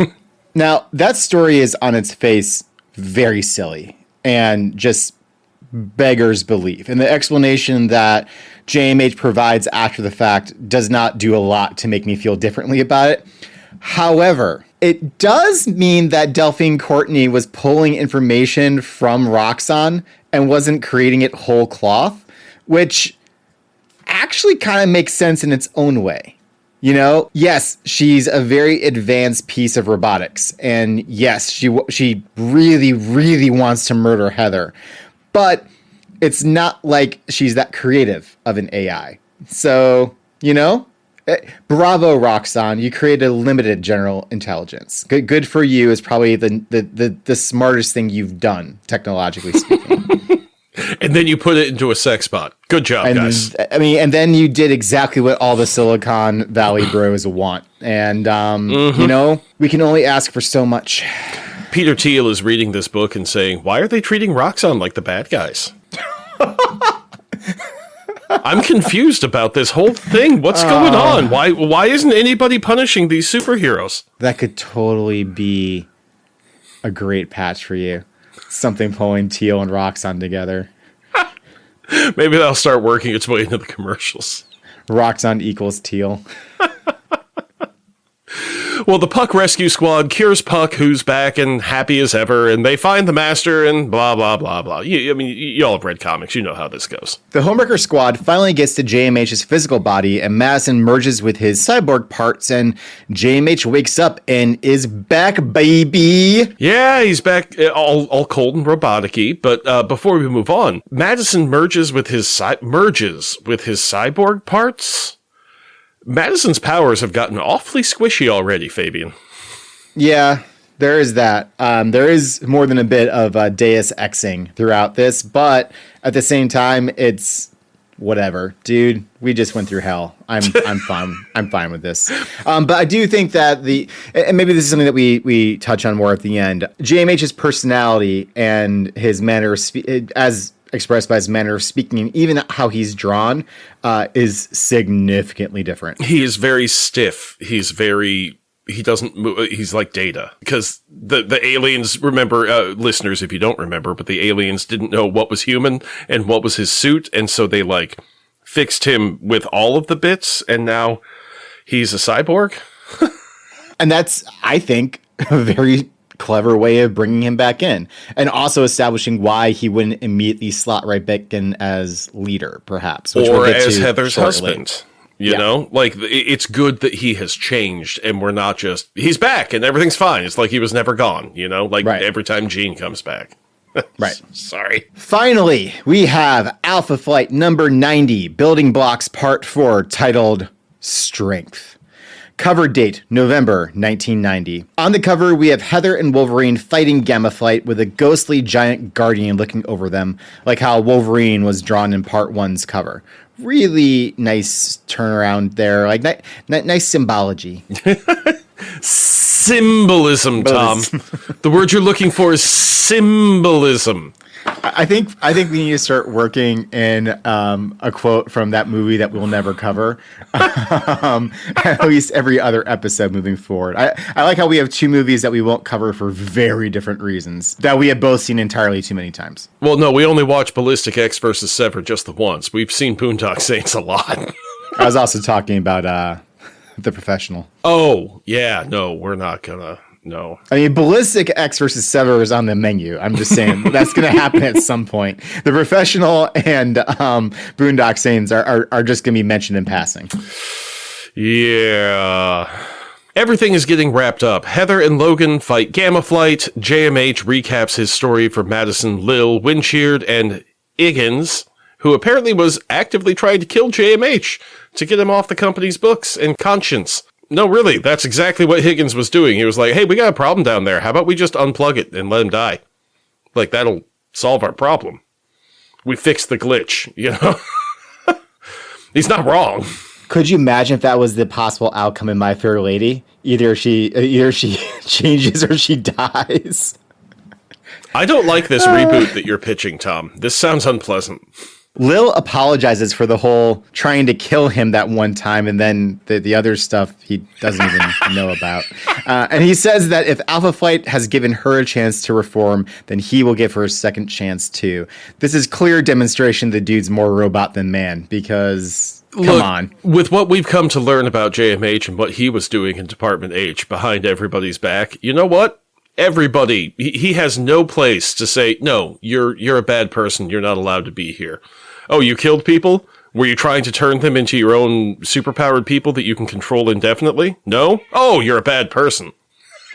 Now, that story is on its face very silly and just beggars belief. And the explanation that JMH provides after the fact does not do a lot to make me feel differently about it. However, it does mean that Delphine Courtney was pulling information from Roxxon and wasn't creating it whole cloth, which actually kind of makes sense in its own way. You know, yes, she's a very advanced piece of robotics. And yes, she really, really wants to murder Heather. But it's not like she's that creative of an AI. So, you know, bravo, Roxxon. You created a limited general intelligence. Good for you is probably the smartest thing you've done, technologically speaking. And then you put it into a sex bot. Good job, guys. I mean, and then you did exactly what all the Silicon Valley bros want. And, you know, we can only ask for so much. Peter Thiel is reading this book and saying, why are they treating Roxxon like the bad guys? I'm confused about this whole thing. What's going on? Why isn't anybody punishing these superheroes? That could totally be a great patch for you. Something pulling Teal and Roxxon together. Maybe that'll start working its way into the commercials. Roxxon equals Teal. Well, the Puck Rescue Squad cures Puck, who's back and happy as ever, and they find the Master and blah, blah, blah, blah. You all have read comics. You know how this goes. The Homewrecker Squad finally gets to JMH's physical body, and Madison merges with his cyborg parts, and JMH wakes up and is back, baby! Yeah, he's back, all cold and robotic-y, but before we move on, Madison merges with his cyborg parts? Madison's powers have gotten awfully squishy already, Fabian. Yeah, there is that. There is more than a bit of Deus Exing throughout this, but at the same time, it's whatever, dude. We just went through hell. I'm fine. I'm fine with this. But I do think that and maybe this is something that we touch on more at the end. JMH's personality and his manner of as expressed by his manner of speaking, and even how he's drawn, is significantly different. He is very stiff. He doesn't move. He's like Data, because the aliens, remember, listeners, if you don't remember, but the aliens didn't know what was human and what was his suit. And so they like fixed him with all of the bits. And now he's a cyborg. And that's, I think, a very clever way of bringing him back in, and also establishing why he wouldn't immediately slot right back in as leader, perhaps, which or we'll as Heather's husband. You know, like, it's good that he has changed, and we're not just he's back and everything's fine. It's like he was never gone. You know, like every time Gene comes back. Right. Sorry. Finally, we have Alpha Flight number 90, Building Blocks Part 4, titled Strength. Cover date, November 1990. On the cover, we have Heather and Wolverine fighting Gamma Flight with a ghostly giant guardian looking over them, like how Wolverine was drawn in Part 1's cover. Really nice turnaround there, like nice symbology. Symbolism, Tom. The word you're looking for is symbolism. I think we need to start working in a quote from that movie that we'll never cover, at least every other episode moving forward. I like how we have two movies that we won't cover for very different reasons that we have both seen entirely too many times. Well, no, we only watched Ballistic X versus Sever just the once. We've seen Boondock Saints a lot. I was also talking about The Professional. Oh, yeah. No, we're not gonna. No. I mean, Ballistic X versus Sever is on the menu. I'm just saying that's going to happen at some point. The Professional and Boondock Saints are just going to be mentioned in passing. Yeah. Everything is getting wrapped up. Heather and Logan fight Gamma Flight. JMH recaps his story for Madison, Lil, Windsheard, and Higgins, who apparently was actively trying to kill JMH to get him off the company's books and conscience. No, really, that's exactly what Higgins was doing. He was like, hey, we got a problem down there. How about we just unplug it and let him die? Like, that'll solve our problem. We fixed the glitch, you know? He's not wrong. Could you imagine if that was the possible outcome in My Fair Lady? Either she changes or she dies. I don't like this reboot that you're pitching, Tom. This sounds unpleasant. Lil apologizes for the whole trying to kill him that one time, and then the other stuff he doesn't even know about. And he says that if Alpha Flight has given her a chance to reform, then he will give her a second chance too. This is clear demonstration the dude's more robot than man, because come on. With what we've come to learn about JMH and what he was doing in Department H behind everybody's back, you know what? Everybody, he has no place to say, no, you're a bad person, you're not allowed to be here. Oh, you killed people? Were you trying to turn them into your own superpowered people that you can control indefinitely? No? Oh, you're a bad person.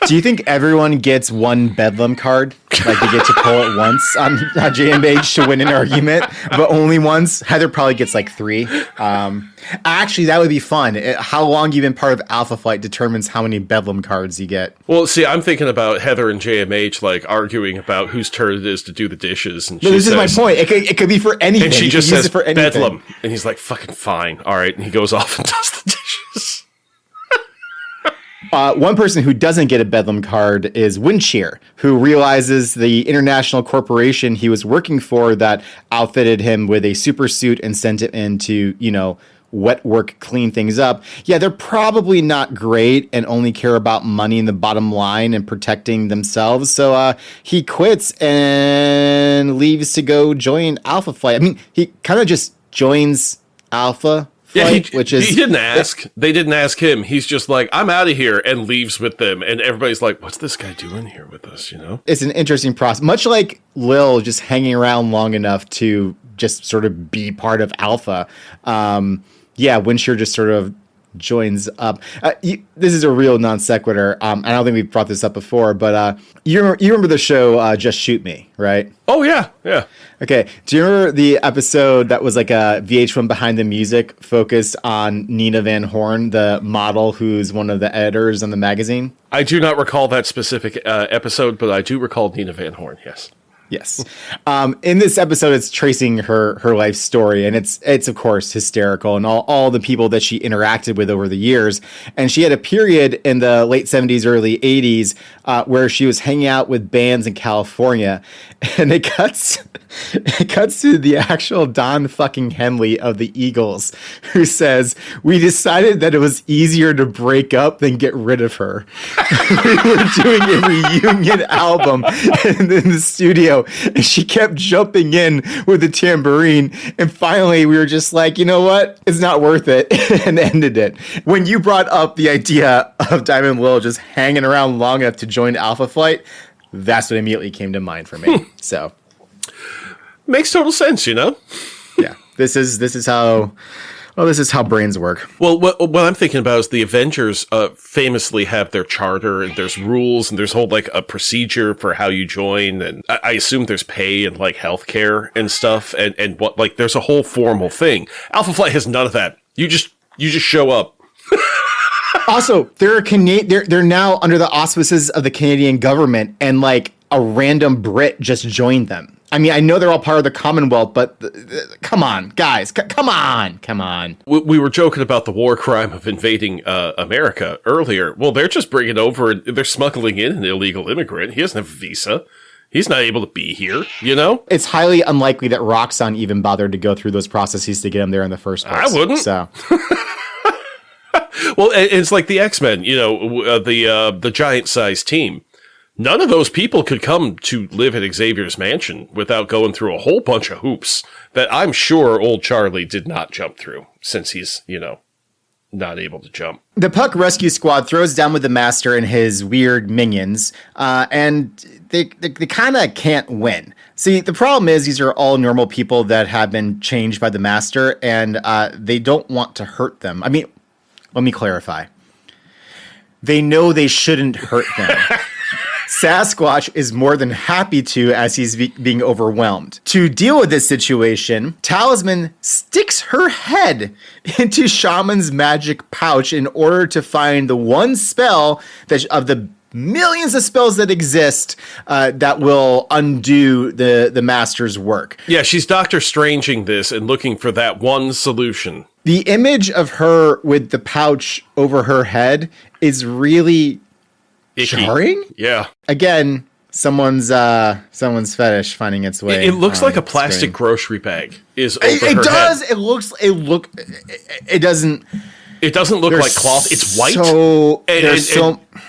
Do you think everyone gets one Bedlam card? Like they get to pull it once on JMH to win an argument, but only once? Heather probably gets like 3. Actually, that would be fun. How long you've been part of Alpha Flight determines how many Bedlam cards you get. Well, see, I'm thinking about Heather and JMH like arguing about whose turn it is to do the dishes. And this is my point. It could be for anything. And she just says Bedlam. And he's like, fucking fine. All right. And he goes off and does the dishes. One person who doesn't get a Bedlam card is Windshear, who realizes the international corporation he was working for that outfitted him with a super suit and sent him in to, wet work, clean things up. Yeah, they're probably not great and only care about money and the bottom line and protecting themselves. So he quits and leaves to go join Alpha Flight. I mean, he kind of just joins Alpha Flight, he didn't ask. They didn't ask him. He's just like, I'm out of here, and leaves with them. And everybody's like, what's this guy doing here with us, It's an interesting process. Much like Lil just hanging around long enough to just sort of be part of Alpha. Windshear just sort of joins up. This is a real non sequitur. I don't think we've brought this up before, but you remember the show Just Shoot Me, right? Oh, yeah, yeah. Okay, do you remember the episode that was like a VH1 Behind the Music focused on Nina Van Horn, the model who's one of the editors on the magazine? I do not recall that specific episode, but I do recall Nina Van Horn, yes. Yes. In this episode, it's tracing her life story, and it's of course hysterical, and all the people that she interacted with over the years. And she had a period in the late 70s, early 80s where she was hanging out with bands in California, and it cuts to the actual Don fucking Henley of the Eagles, who says, "We decided that it was easier to break up than get rid of her." We were doing a reunion album in the studio, and she kept jumping in with the tambourine, and finally we were just like, you know what, it's not worth it, and ended it. When you brought up the idea of Diamond Lil just hanging around long enough to join Alpha Flight, that's what immediately came to mind for me. So makes total sense, Yeah, this is how brains work. Well, what I'm thinking about is the Avengers famously have their charter, and there's rules, and there's whole like a procedure for how you join, and I assume there's pay and like healthcare and stuff, and what like there's a whole formal thing. Alpha Flight has none of that. You just show up. Also, they're now under the auspices of the Canadian government, and like a random Brit just joined them. I mean, I know they're all part of the Commonwealth, but come on, guys. Come on. We were joking about the war crime of invading America earlier. Well, they're just bringing over, they're smuggling in an illegal immigrant. He doesn't have a visa. He's not able to be here, you know? It's highly unlikely that Roxxon even bothered to go through those processes to get him there in the first place. I wouldn't. So. Well, it's like the X-Men, you know, the giant-sized team. None of those people could come to live at Xavier's mansion without going through a whole bunch of hoops that I'm sure old Charlie did not jump through, since he's, you know, not able to jump. The Puck rescue squad throws down with the Master and his weird minions, and they kind of can't win. See, the problem is these are all normal people that have been changed by the Master, and they don't want to hurt them. I mean, let me clarify. They know they shouldn't hurt them. Sasquatch is more than happy to as he's being overwhelmed. To deal with this situation, Talisman sticks her head into Shaman's magic pouch in order to find the one spell that of the millions of spells that exist that will undo the Master's work. Yeah, she's Doctor Stranging this and looking for that one solution. The image of her with the pouch over her head is really Icky. jarring. Yeah. Again, someone's fetish finding its way. It looks like a the plastic screen. grocery bag is over her It does. head. It doesn't. It doesn't look There's like cloth. It's white. There's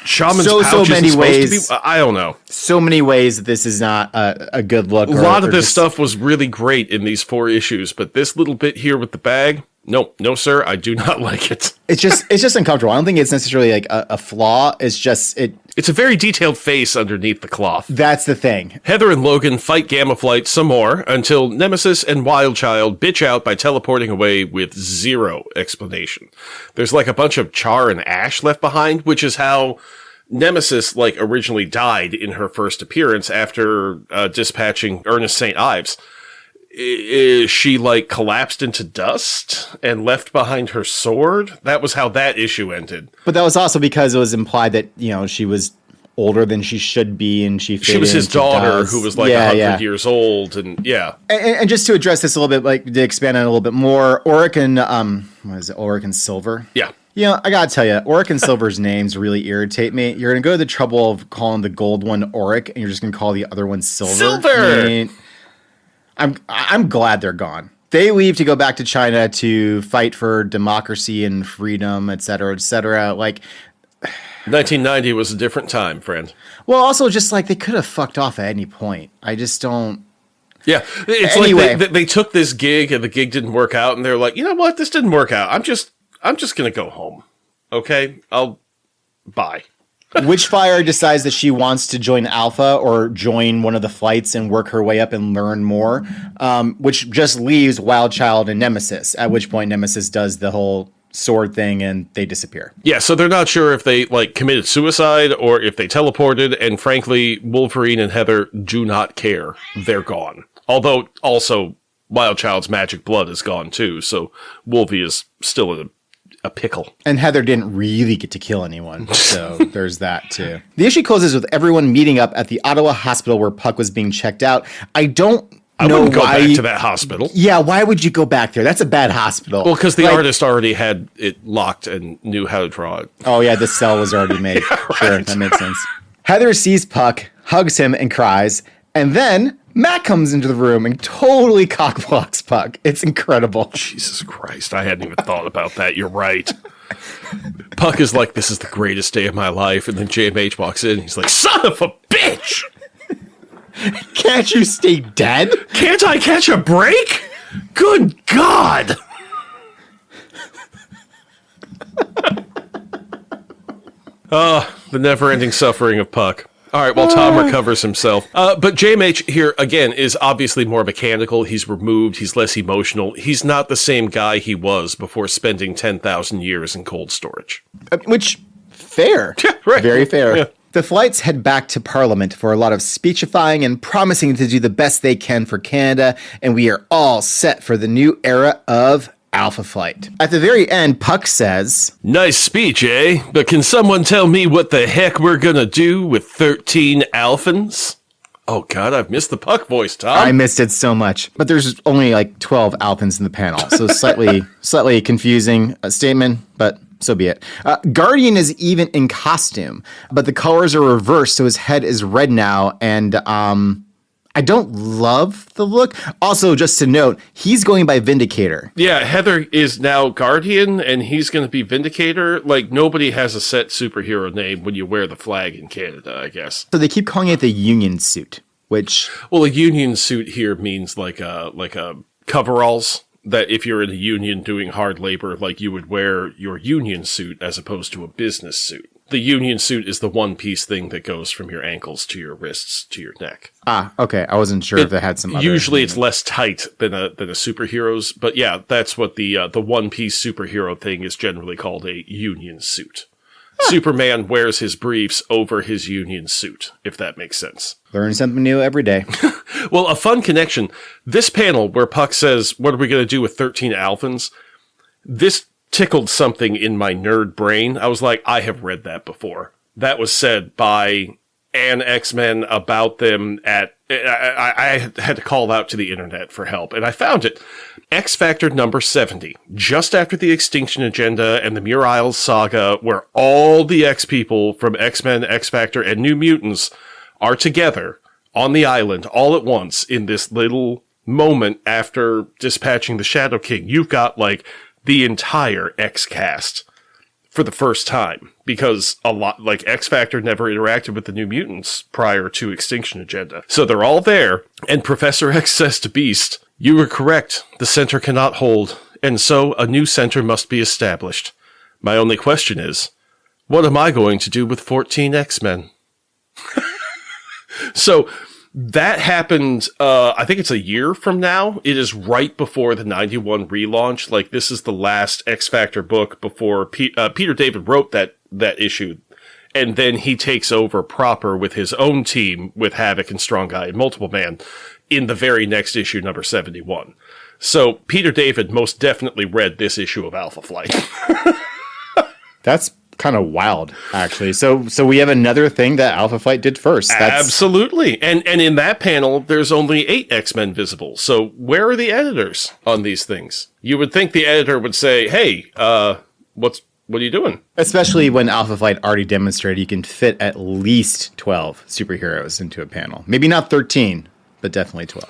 Shaman's so pouch isn't many supposed ways. to be. I don't know. So many ways that this is not a good look. A lot of this stuff was really great in these 4 issues, but this little bit here with the bag, no, sir, I do not like it. It's just uncomfortable. I don't think it's necessarily like a flaw. It's just it. It's a very detailed face underneath the cloth. That's the thing. Heather and Logan fight Gamma Flight some more until Nemesis and Wildchild bitch out by teleporting away with zero explanation. There's like a bunch of char and ash left behind, which is how Nemesis like originally died in her first appearance after dispatching Ernest St. Ives. She like collapsed into dust and left behind her sword. That was how that issue ended. But that was also because it was implied that, you know, she was older than she should be, and she was his daughter dust. who was like 100 years old, and yeah. And just to address this a little bit, like to expand on it a little bit more, Auric and what is it, Auric and Silver? Yeah. You know, I gotta tell you, Auric and Silver's names really irritate me. You're gonna go to the trouble of calling the gold one Auric, and you're just gonna call the other one Silver. Silver! I mean, I'm glad they're gone. They leave to go back to China to fight for democracy and freedom, et cetera, et cetera. Like, 1990 was a different time, friend. well, also just like they could have fucked off at any point. I just don't. Yeah, it's Anyway. like they took this gig and the gig didn't work out, and they're like, you know what, this didn't work out. I'm just gonna go home. Okay, bye. Witchfire decides that she wants to join Alpha or join one of the flights and work her way up and learn more, which just leaves Wildchild and Nemesis, at which point Nemesis does the whole sword thing and they disappear. Yeah, so they're not sure if they like committed suicide or if they teleported, and frankly, Wolverine and Heather do not care. They're gone. Although also Wildchild's magic blood is gone too, so Wolvie is still in a pickle. And Heather didn't really get to kill anyone, so there's that too. The issue closes with everyone meeting up at the Ottawa hospital where Puck was being checked out. I wouldn't go back to that hospital. Yeah, why would you go back there? That's a bad hospital. Well, because the artist already had it locked and knew how to draw it. Oh yeah, the cell was already made. Yeah, right. Sure, that makes sense. Heather sees Puck, hugs him, and cries, and then Matt comes into the room and totally cockblocks Puck. It's incredible. Jesus Christ, I hadn't even thought about that. You're right. Puck is like, this is the greatest day of my life, and then JMH walks in and he's like, son of a bitch! Can't you stay dead? Can't I catch a break? Good God! The never-ending suffering of Puck. All right, well, Tom recovers himself. But JMH here, again, is obviously more mechanical. He's removed. He's less emotional. He's not the same guy he was before spending 10,000 years in cold storage. Which, fair. Yeah, right. Very fair. Yeah. The flights head back to Parliament for a lot of speechifying and promising to do the best they can for Canada, and we are all set for the new era of Alpha Flight. At the very end, Puck says, Nice speech, eh? But can someone tell me what the heck we're gonna do with 13 Alphans? Oh, God, I've missed the Puck voice, Tom. I missed it so much. But there's only like 12 Alphins in the panel, so slightly confusing statement, but so be it. Guardian is even in costume, but the colors are reversed, so his head is red now, and I don't love the look. Also, just to note, he's going by Vindicator. Yeah, Heather is now Guardian, and he's going to be Vindicator. Like, nobody has a set superhero name when you wear the flag in Canada, I guess. So they keep calling it the Union suit, which... Well, a union suit here means like a coveralls, that if you're in a union doing hard labor, like you would wear your union suit as opposed to a business suit. The union suit is the one-piece thing that goes from your ankles to your wrists to your neck. Ah, okay. I wasn't sure if it had some other... Usually it's less tight than a superhero's, but yeah, that's what the one-piece superhero thing is generally called, a union suit. Superman wears his briefs over his union suit, if that makes sense. Learn something new every day. Well, a fun connection. This panel where Puck says, what are we going to do with 13 Alphins? This tickled something in my nerd brain. I was like, I have read that before. That was said by an X-Men about them at... I had to call out to the internet for help, and I found it. X Factor number 70, just after the Extinction Agenda and the Muir Isles saga, where all the X-people from X-Men, X Factor, and New Mutants are together on the island all at once in this little moment after dispatching the Shadow King. You've got, like, the entire X-cast for the first time, because a lot, like, X Factor never interacted with the New Mutants prior to Extinction Agenda. So they're all there, and Professor X says to Beast, "You were correct. The center cannot hold, and so a new center must be established. My only question is, what am I going to do with 14 X-Men?" So that happened, I think it's a year from now. It is right before the 91 relaunch. Like, this is the last X Factor book before Peter David wrote that issue. And then he takes over proper with his own team with Havoc and Strong Guy and Multiple Man in the very next issue, number 71. So Peter David most definitely read this issue of Alpha Flight. That's kind of wild, actually. So we have another thing that Alpha Flight did first. Absolutely. And in that panel, there's only 8 X-Men visible. So where are the editors on these things? You would think the editor would say, hey, what are you doing? Especially when Alpha Flight already demonstrated you can fit at least 12 superheroes into a panel. Maybe not 13, but definitely 12.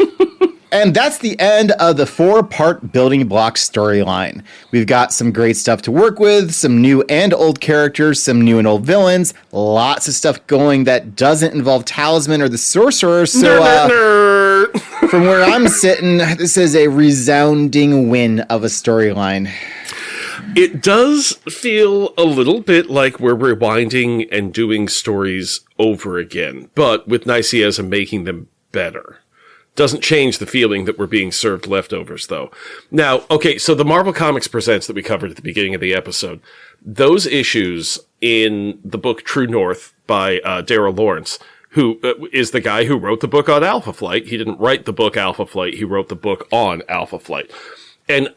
And that's the end of the 4-part building block storyline. We've got some great stuff to work with, some new and old characters, some new and old villains, lots of stuff going that doesn't involve Talisman or the Sorcerer. So from where I'm sitting, this is a resounding win of a storyline. It does feel a little bit like we're rewinding and doing stories over again, but with Nicieza making them better. Doesn't change the feeling that we're being served leftovers, though. Now, okay, so the Marvel Comics Presents that we covered at the beginning of the episode, those issues in the book True North by Darryl Lawrence, who is the guy who wrote the book on Alpha Flight. He didn't write the book Alpha Flight, he wrote the book on Alpha Flight. And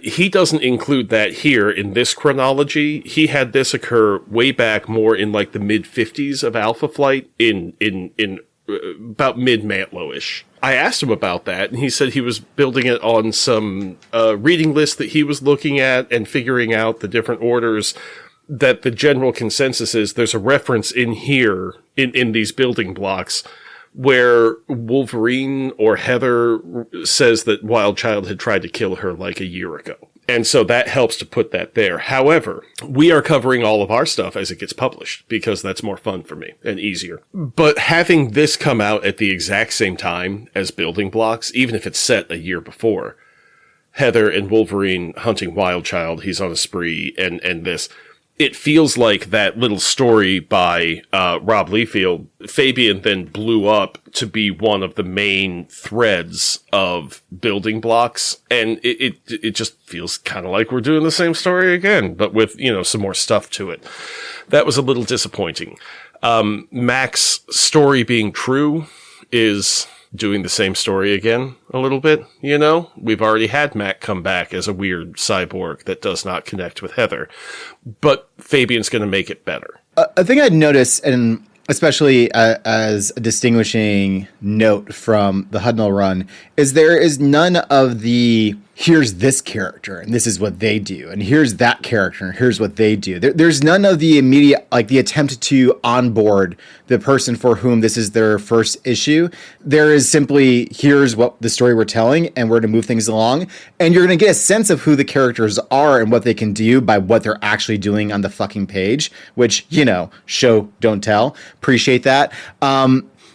he doesn't include that here in this chronology. He had this occur way back more in like the mid-50s of Alpha Flight in about mid-Mantlo-ish. I asked him about that, and he said he was building it on some reading list that he was looking at and figuring out the different orders, that the general consensus is there's a reference in here, in these building blocks, where Wolverine or Heather says that Wild Child had tried to kill her like a year ago. And so that helps to put that there. However, we are covering all of our stuff as it gets published because that's more fun for me and easier. But having this come out at the exact same time as building blocks, even if it's set a year before, Heather and Wolverine hunting Wild Child, he's on a spree, and this, it feels like that little story by Rob Liefeld, Fabian then blew up to be one of the main threads of building blocks. And it just feels kind of like we're doing the same story again, but with, some more stuff to it. That was a little disappointing. Mac's story being true is doing the same story again a little bit, We've already had Mac come back as a weird cyborg that does not connect with Heather. But Fabian's going to make it better. A thing I'd noticed, and especially as a distinguishing note from the Hudnall run, is there is none of the here's this character and this is what they do, and here's that character and here's what they do. There's none of the immediate, like the attempt to onboard the person for whom this is their first issue. There is simply, here's what the story we're telling and we're going to move things along. And you're going to get a sense of who the characters are and what they can do by what they're actually doing on the fucking page, which, you know, show, don't tell. Appreciate that.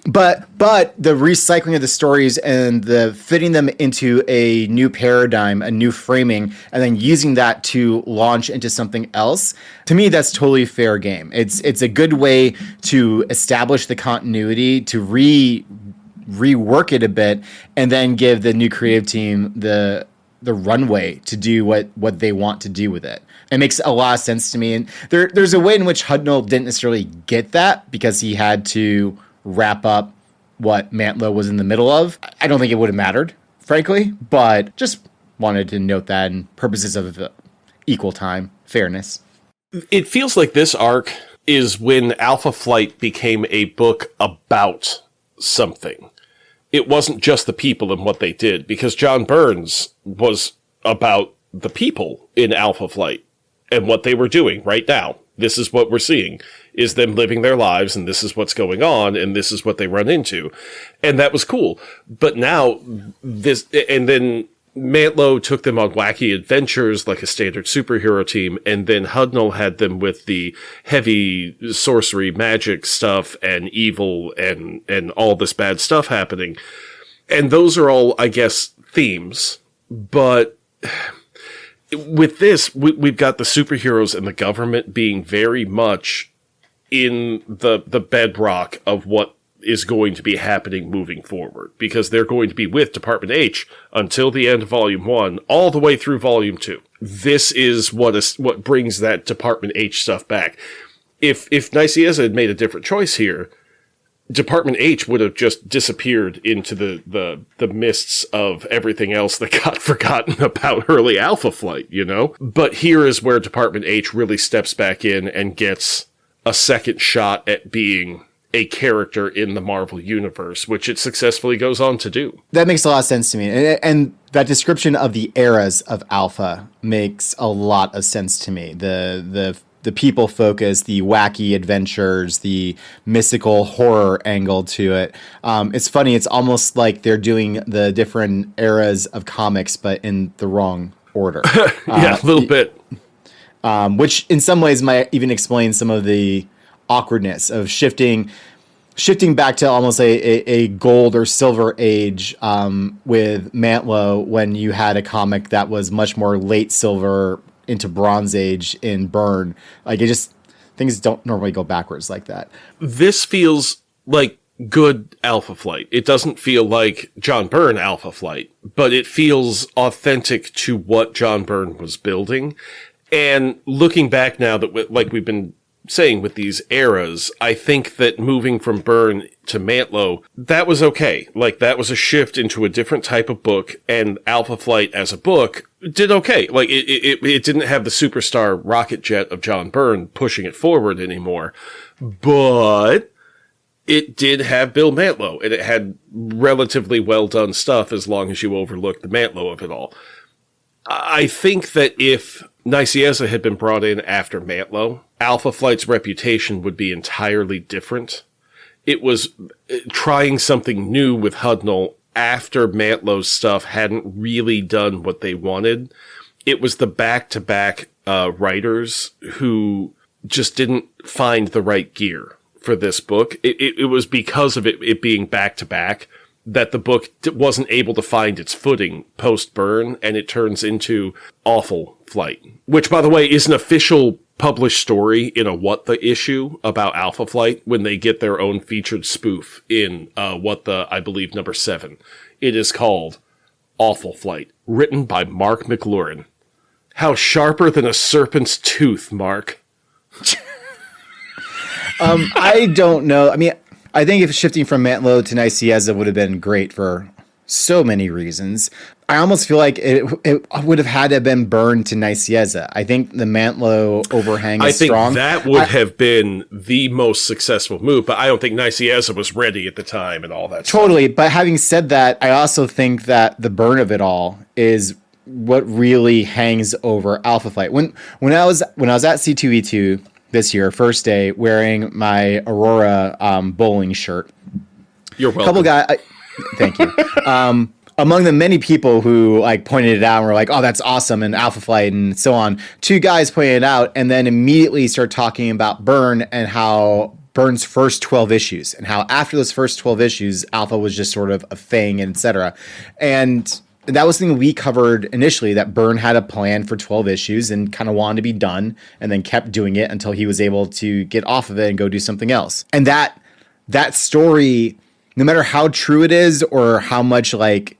But the recycling of the stories and the fitting them into a new paradigm, a new framing, and then using that to launch into something else, to me, that's totally fair game. It's a good way to establish the continuity, to rework it a bit, and then give the new creative team the runway to do what they want to do with it. It makes a lot of sense to me. And there's a way in which Hudnall didn't necessarily get that because he had to wrap up what Mantlo was in the middle of. I don't think it would have mattered, frankly, but just wanted to note that in purposes of equal time, fairness. It feels like this arc is when Alpha Flight became a book about something. It wasn't just the people and what they did, because John Burns was about the people in Alpha Flight and what they were doing right now. This is what we're seeing, is them living their lives, and this is what's going on, and this is what they run into. And that was cool. But now, and then Mantlo took them on wacky adventures like a standard superhero team, and then Hudnall had them with the heavy sorcery magic stuff and evil and all this bad stuff happening. And those are all, I guess, themes. But with this, we've got the superheroes and the government being very much in the bedrock of what is going to be happening moving forward, because they're going to be with Department H until the end of Volume 1, all the way through Volume 2. This is what brings that Department H stuff back. If Nicieza had made a different choice here, Department H would have just disappeared into the mists of everything else that got forgotten about early Alpha Flight, you know? But here is where Department H really steps back in and gets a second shot at being a character in the Marvel Universe, which it successfully goes on to do. That makes a lot of sense to me. And that description of the eras of Alpha makes a lot of sense to me. The people focus, the wacky adventures, the mystical horror angle to it. It's funny. It's almost like they're doing the different eras of comics, but in the wrong order. Yeah, a little bit. Which in some ways might even explain some of the awkwardness of shifting back to almost a gold or silver age with Mantlo, when you had a comic that was much more late silver into Bronze Age in Byrne. Like, it just, things don't normally go backwards like that. This feels like good Alpha Flight. It doesn't feel like John Byrne Alpha Flight, but it feels authentic to what John Byrne was building. And looking back now, that like we've been saying with these eras, I think that moving from Byrne to Mantlo, that was okay. Like, that was a shift into a different type of book, and Alpha Flight as a book did okay. Like, it didn't have the superstar rocket jet of John Byrne pushing it forward anymore, but it did have Bill Mantlo, and it had relatively well done stuff as long as you overlooked the Mantlo of it all. I think that if Nicieza had been brought in after Mantlo, Alpha Flight's reputation would be entirely different. It was trying something new with Hudnall after Mantlo's stuff hadn't really done what they wanted. It was the back-to-back writers who just didn't find the right gear for this book. It was because of it being back-to-back that the book wasn't able to find its footing post-Byrne, and it turns into Awful Flight, which, by the way, is an official published story in a What the issue about Alpha Flight when they get their own featured spoof in I believe, number 7. It is called Awful Flight, written by Mark McLaurin. How sharper than a serpent's tooth, Mark. I don't know. I mean, I think if shifting from Mantlo to Nicieza would have been great for so many reasons. I almost feel like it would have had to have been burned to Nicieza. I think the Mantlo overhang is strong. That would have been the most successful move, but I don't think Nicieza was ready at the time and all that Totally. Stuff. But having said that, I also think that the burn of it all is what really hangs over Alpha Flight. When I was at C2E2 this year, first day, wearing my Aurora bowling shirt. You're welcome. Thank you. Among the many people who like pointed it out and were like, "Oh, that's awesome," and Alpha Flight and so on, two guys pointed it out and then immediately start talking about Burn and how Burn's first 12 issues and how after those first 12 issues, Alpha was just sort of a thing, and etc. And that was something we covered initially, that Byrne had a plan for 12 issues and kind of wanted to be done and then kept doing it until he was able to get off of it and go do something else. And that story, no matter how true it is or how much like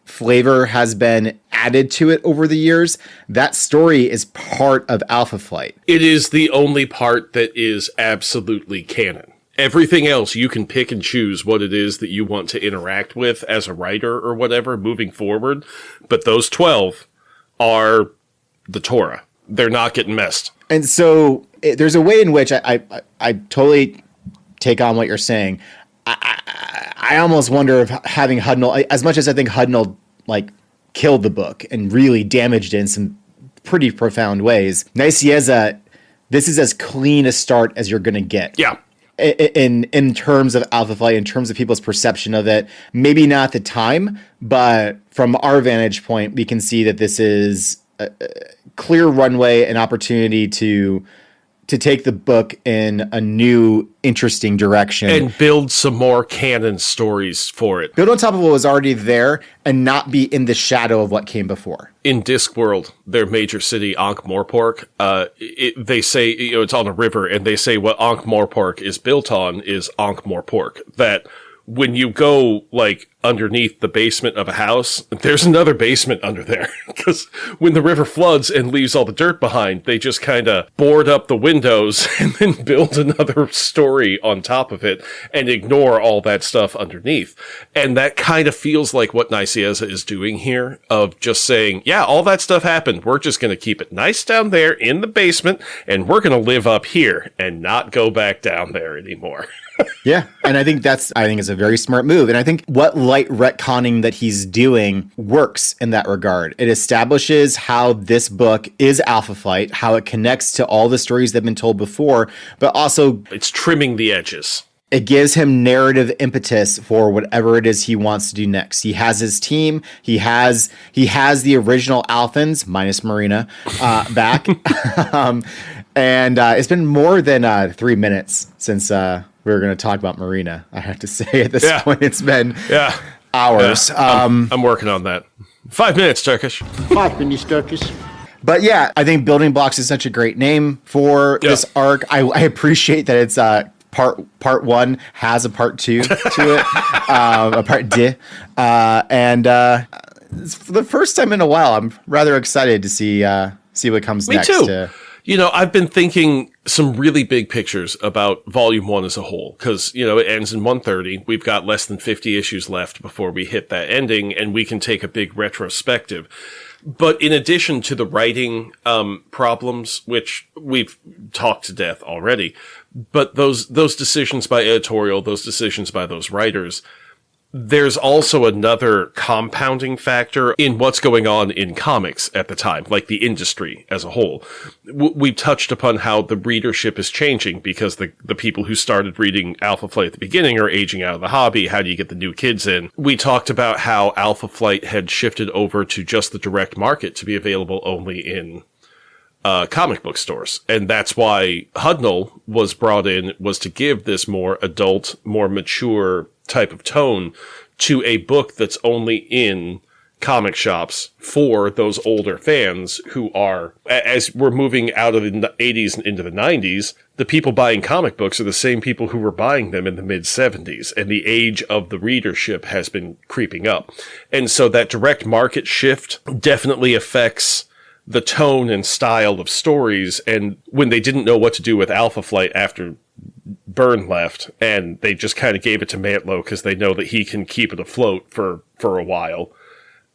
flavor has been added to it over the years, that story is part of Alpha Flight. It is the only part that is absolutely canon. Everything else, you can pick and choose what it is that you want to interact with as a writer or whatever moving forward. But those 12 are the Torah. They're not getting messed. And so there's a way in which I totally take on what you're saying. I almost wonder if having Hudnall, as much as I think Hudnall like killed the book and really damaged it in some pretty profound ways, Nicieza, this is as clean a start as you're going to get. Yeah. In terms of Alpha Flight, in terms of people's perception of it, maybe not at the time, but from our vantage point, we can see that this is a clear runway, an opportunity to take the book in a new, interesting direction. And build some more canon stories for it. Build on top of what was already there and not be in the shadow of what came before. In Discworld, their major city, Ankh-Morpork, they say, it's on a river, and they say what Ankh-Morpork is built on is Ankh-Morpork. That when you go, like, underneath the basement of a house, there's another basement under there. Because when the river floods and leaves all the dirt behind, they just kind of board up the windows and then build another story on top of it and ignore all that stuff underneath. And that kind of feels like what Nicieza is doing here, of just saying, yeah, all that stuff happened. We're just going to keep it nice down there in the basement, and we're going to live up here and not go back down there anymore. Yeah, and I think it's a very smart move. And I think what light retconning that he's doing works in that regard. It establishes how this book is Alpha Flight, how it connects to all the stories that have been told before, but also it's trimming the edges. It gives him narrative impetus for whatever it is he wants to do next. He has his team. He has the original Alphans, minus Marrina, back. And it's been more than 3 minutes since we were going to talk about Marrina. I have to say at this point, it's been hours. Yeah. I'm working on that. 5 minutes, Turkish. 5 minutes, Turkish. But yeah, I think Building Blocks is such a great name for this arc. I appreciate that it's part one has a part two to it, a part deux. And for the first time in a while, I'm rather excited to see what comes next. Me too. I've been thinking some really big pictures about Volume 1 as a whole, because, it ends in 130. We've got less than 50 issues left before we hit that ending, and we can take a big retrospective. But in addition to the writing problems, which we've talked to death already, but those decisions by editorial, those decisions by those writers, there's also another compounding factor in what's going on in comics at the time, like the industry as a whole. We touched upon how the readership is changing because the people who started reading Alpha Flight at the beginning are aging out of the hobby. How do you get the new kids in? We talked about how Alpha Flight had shifted over to just the direct market to be available only in comic book stores. And that's why Hudnall was brought in, was to give this more adult, more mature type of tone to a book that's only in comic shops for those older fans who are, as we're moving out of the 80s and into the 90s, the people buying comic books are the same people who were buying them in the mid 70s, and the age of the readership has been creeping up. And so that direct market shift definitely affects the tone and style of stories. And when they didn't know what to do with Alpha Flight after Byrne left, and they just kind of gave it to Mantlo because they know that he can keep it afloat for a while.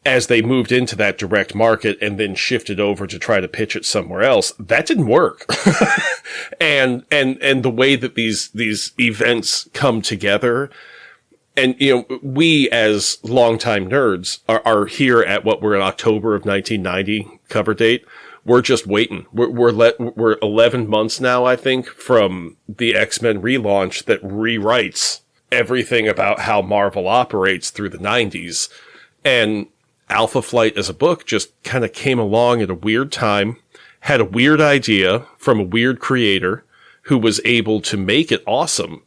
As they moved into that direct market and then shifted over to try to pitch it somewhere else, that didn't work. and the way that these events come together, and we as longtime nerds are here at what we're in October of 1990 cover date. We're just waiting. We're 11 months now, I think, from the X-Men relaunch that rewrites everything about how Marvel operates through the 90s. And Alpha Flight as a book just kind of came along at a weird time, had a weird idea from a weird creator who was able to make it awesome,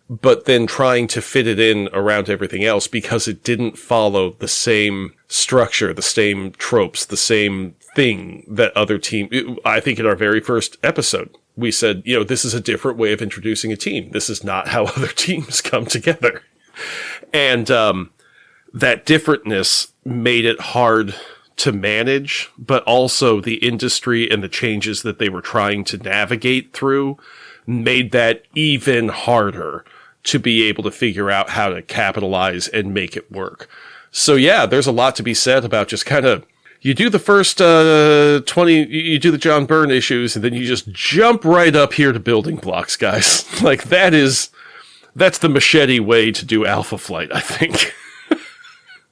but then trying to fit it in around everything else because it didn't follow the same structure, the same tropes, the same thing that other team. I think in our very first episode, we said, this is a different way of introducing a team. This is not how other teams come together. And that differentness made it hard to manage, but also the industry and the changes that they were trying to navigate through made that even harder to be able to figure out how to capitalize and make it work. So yeah, there's a lot to be said about just kind of, you do the first 20, you do the John Byrne issues, and then you just jump right up here to building blocks, guys. Like that's the machete way to do Alpha Flight, I think.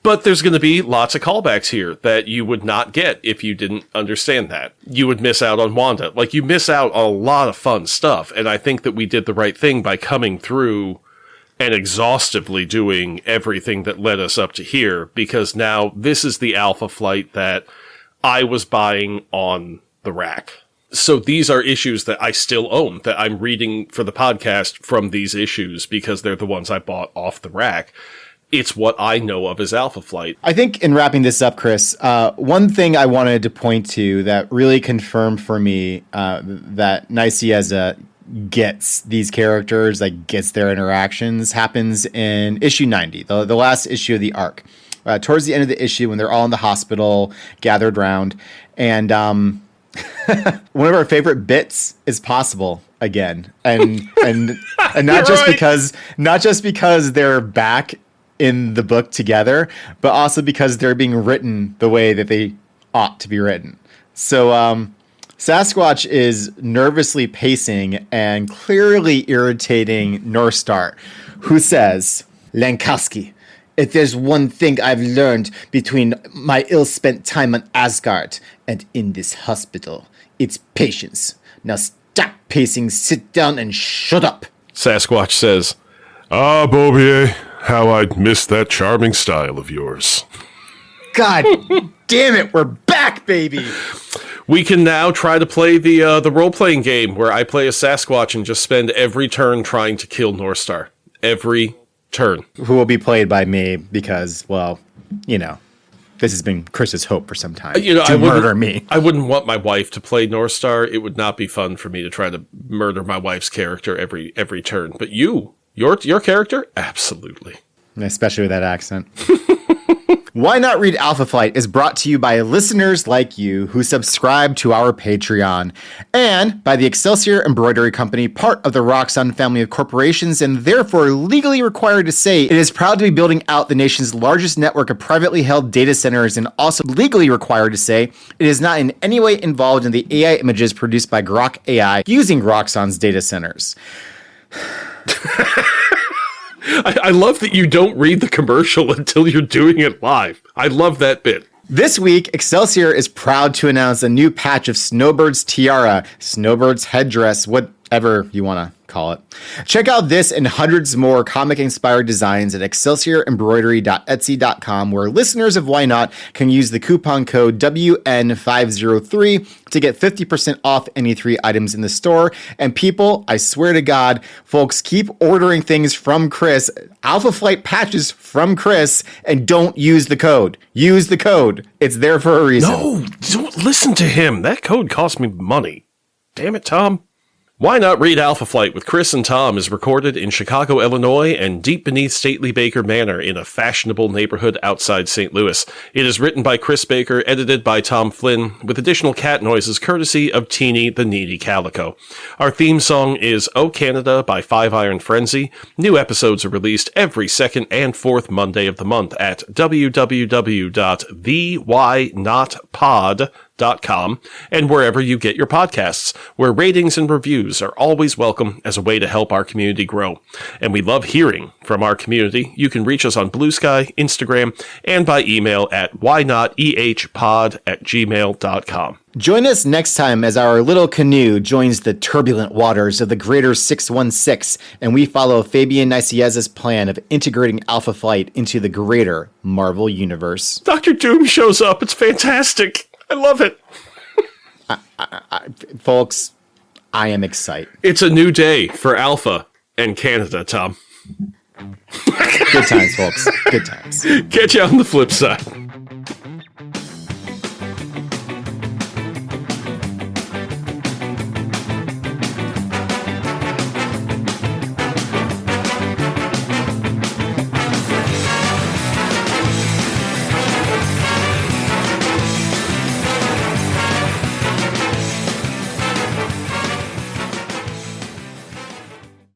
But there's going to be lots of callbacks here that you would not get if you didn't understand that. You would miss out on Wanda. Like, you miss out on a lot of fun stuff. And I think that we did the right thing by coming through and exhaustively doing everything that led us up to here, because now this is the Alpha Flight that I was buying on the rack. So these are issues that I still own, that I'm reading for the podcast from these issues because they're the ones I bought off the rack. It's what I know of as Alpha Flight. I think in wrapping this up, Chris, one thing I wanted to point to that really confirmed for me that Nicieza gets these characters, like gets their interactions, happens in issue 90, the last issue of the arc. Towards the end of the issue, when they're all in the hospital, gathered round, and one of our favorite bits is possible again, and not just because they're back in the book together, but also because they're being written the way that they ought to be written. So Sasquatch is nervously pacing and clearly irritating Northstar, who says, "Lankowski, if there's one thing I've learned between my ill-spent time on Asgard and in this hospital, it's patience. Now stop pacing, sit down, and shut up." Sasquatch says, "Ah, Bobier, how I'd miss that charming style of yours." God damn it, we're back, baby! We can now try to play the role-playing game where I play a Sasquatch and just spend every turn trying to kill Northstar. Every turn. Who will be played by me because, well, this has been Chris's hope for some time. To murder me. I wouldn't want my wife to play Northstar. It would not be fun for me to try to murder my wife's character every turn. But your character? Absolutely. Especially with that accent. Why Not Read Alpha Flight is brought to you by listeners like you who subscribe to our Patreon, and by the Excelsior Embroidery Company, part of the Roxxon family of corporations, and therefore legally required to say it is proud to be building out the nation's largest network of privately held data centers, and also legally required to say it is not in any way involved in the AI images produced by Grok AI using Roxxon's data centers. I love that you don't read the commercial until you're doing it live. I love that bit. This week, Excelsior is proud to announce a new patch of Snowbird's tiara, Snowbird's headdress, whatever you want to call it. Check out this and hundreds more comic-inspired designs at excelsiorembroidery.etsy.com, where listeners of Why Not can use the coupon code WN503 to get 50% off any 3 items in the store. And people, I swear to God, folks, keep ordering things from Chris, Alpha Flight patches from Chris, and don't use the code. Use the code. It's there for a reason. No, don't listen to him. That code cost me money. Damn it, Tom. Why Not Read Alpha Flight with Chris and Tom is recorded in Chicago, Illinois, and deep beneath stately Baker Manor in a fashionable neighborhood outside St. Louis. It is written by Chris Baker, edited by Tom Flynn, with additional cat noises courtesy of Teeny the Needy Calico. Our theme song is O Canada by Five Iron Frenzy. New episodes are released every second and fourth Monday of the month at www.thewhynotpod.com and wherever you get your podcasts, where ratings and reviews are always welcome as a way to help our community grow. And we love hearing from our community. You can reach us on Blue Sky, Instagram, and by email at whynotehpod@gmail.com. Join us next time as our little canoe joins the turbulent waters of the greater 616, and we follow Fabian Nicieza's plan of integrating Alpha Flight into the greater Marvel Universe. Dr. Doom shows up. It's fantastic. I love it. Folks, I am excited. It's a new day for Alpha and Canada, Tom. Good times, folks. Good times. Catch you on the flip side.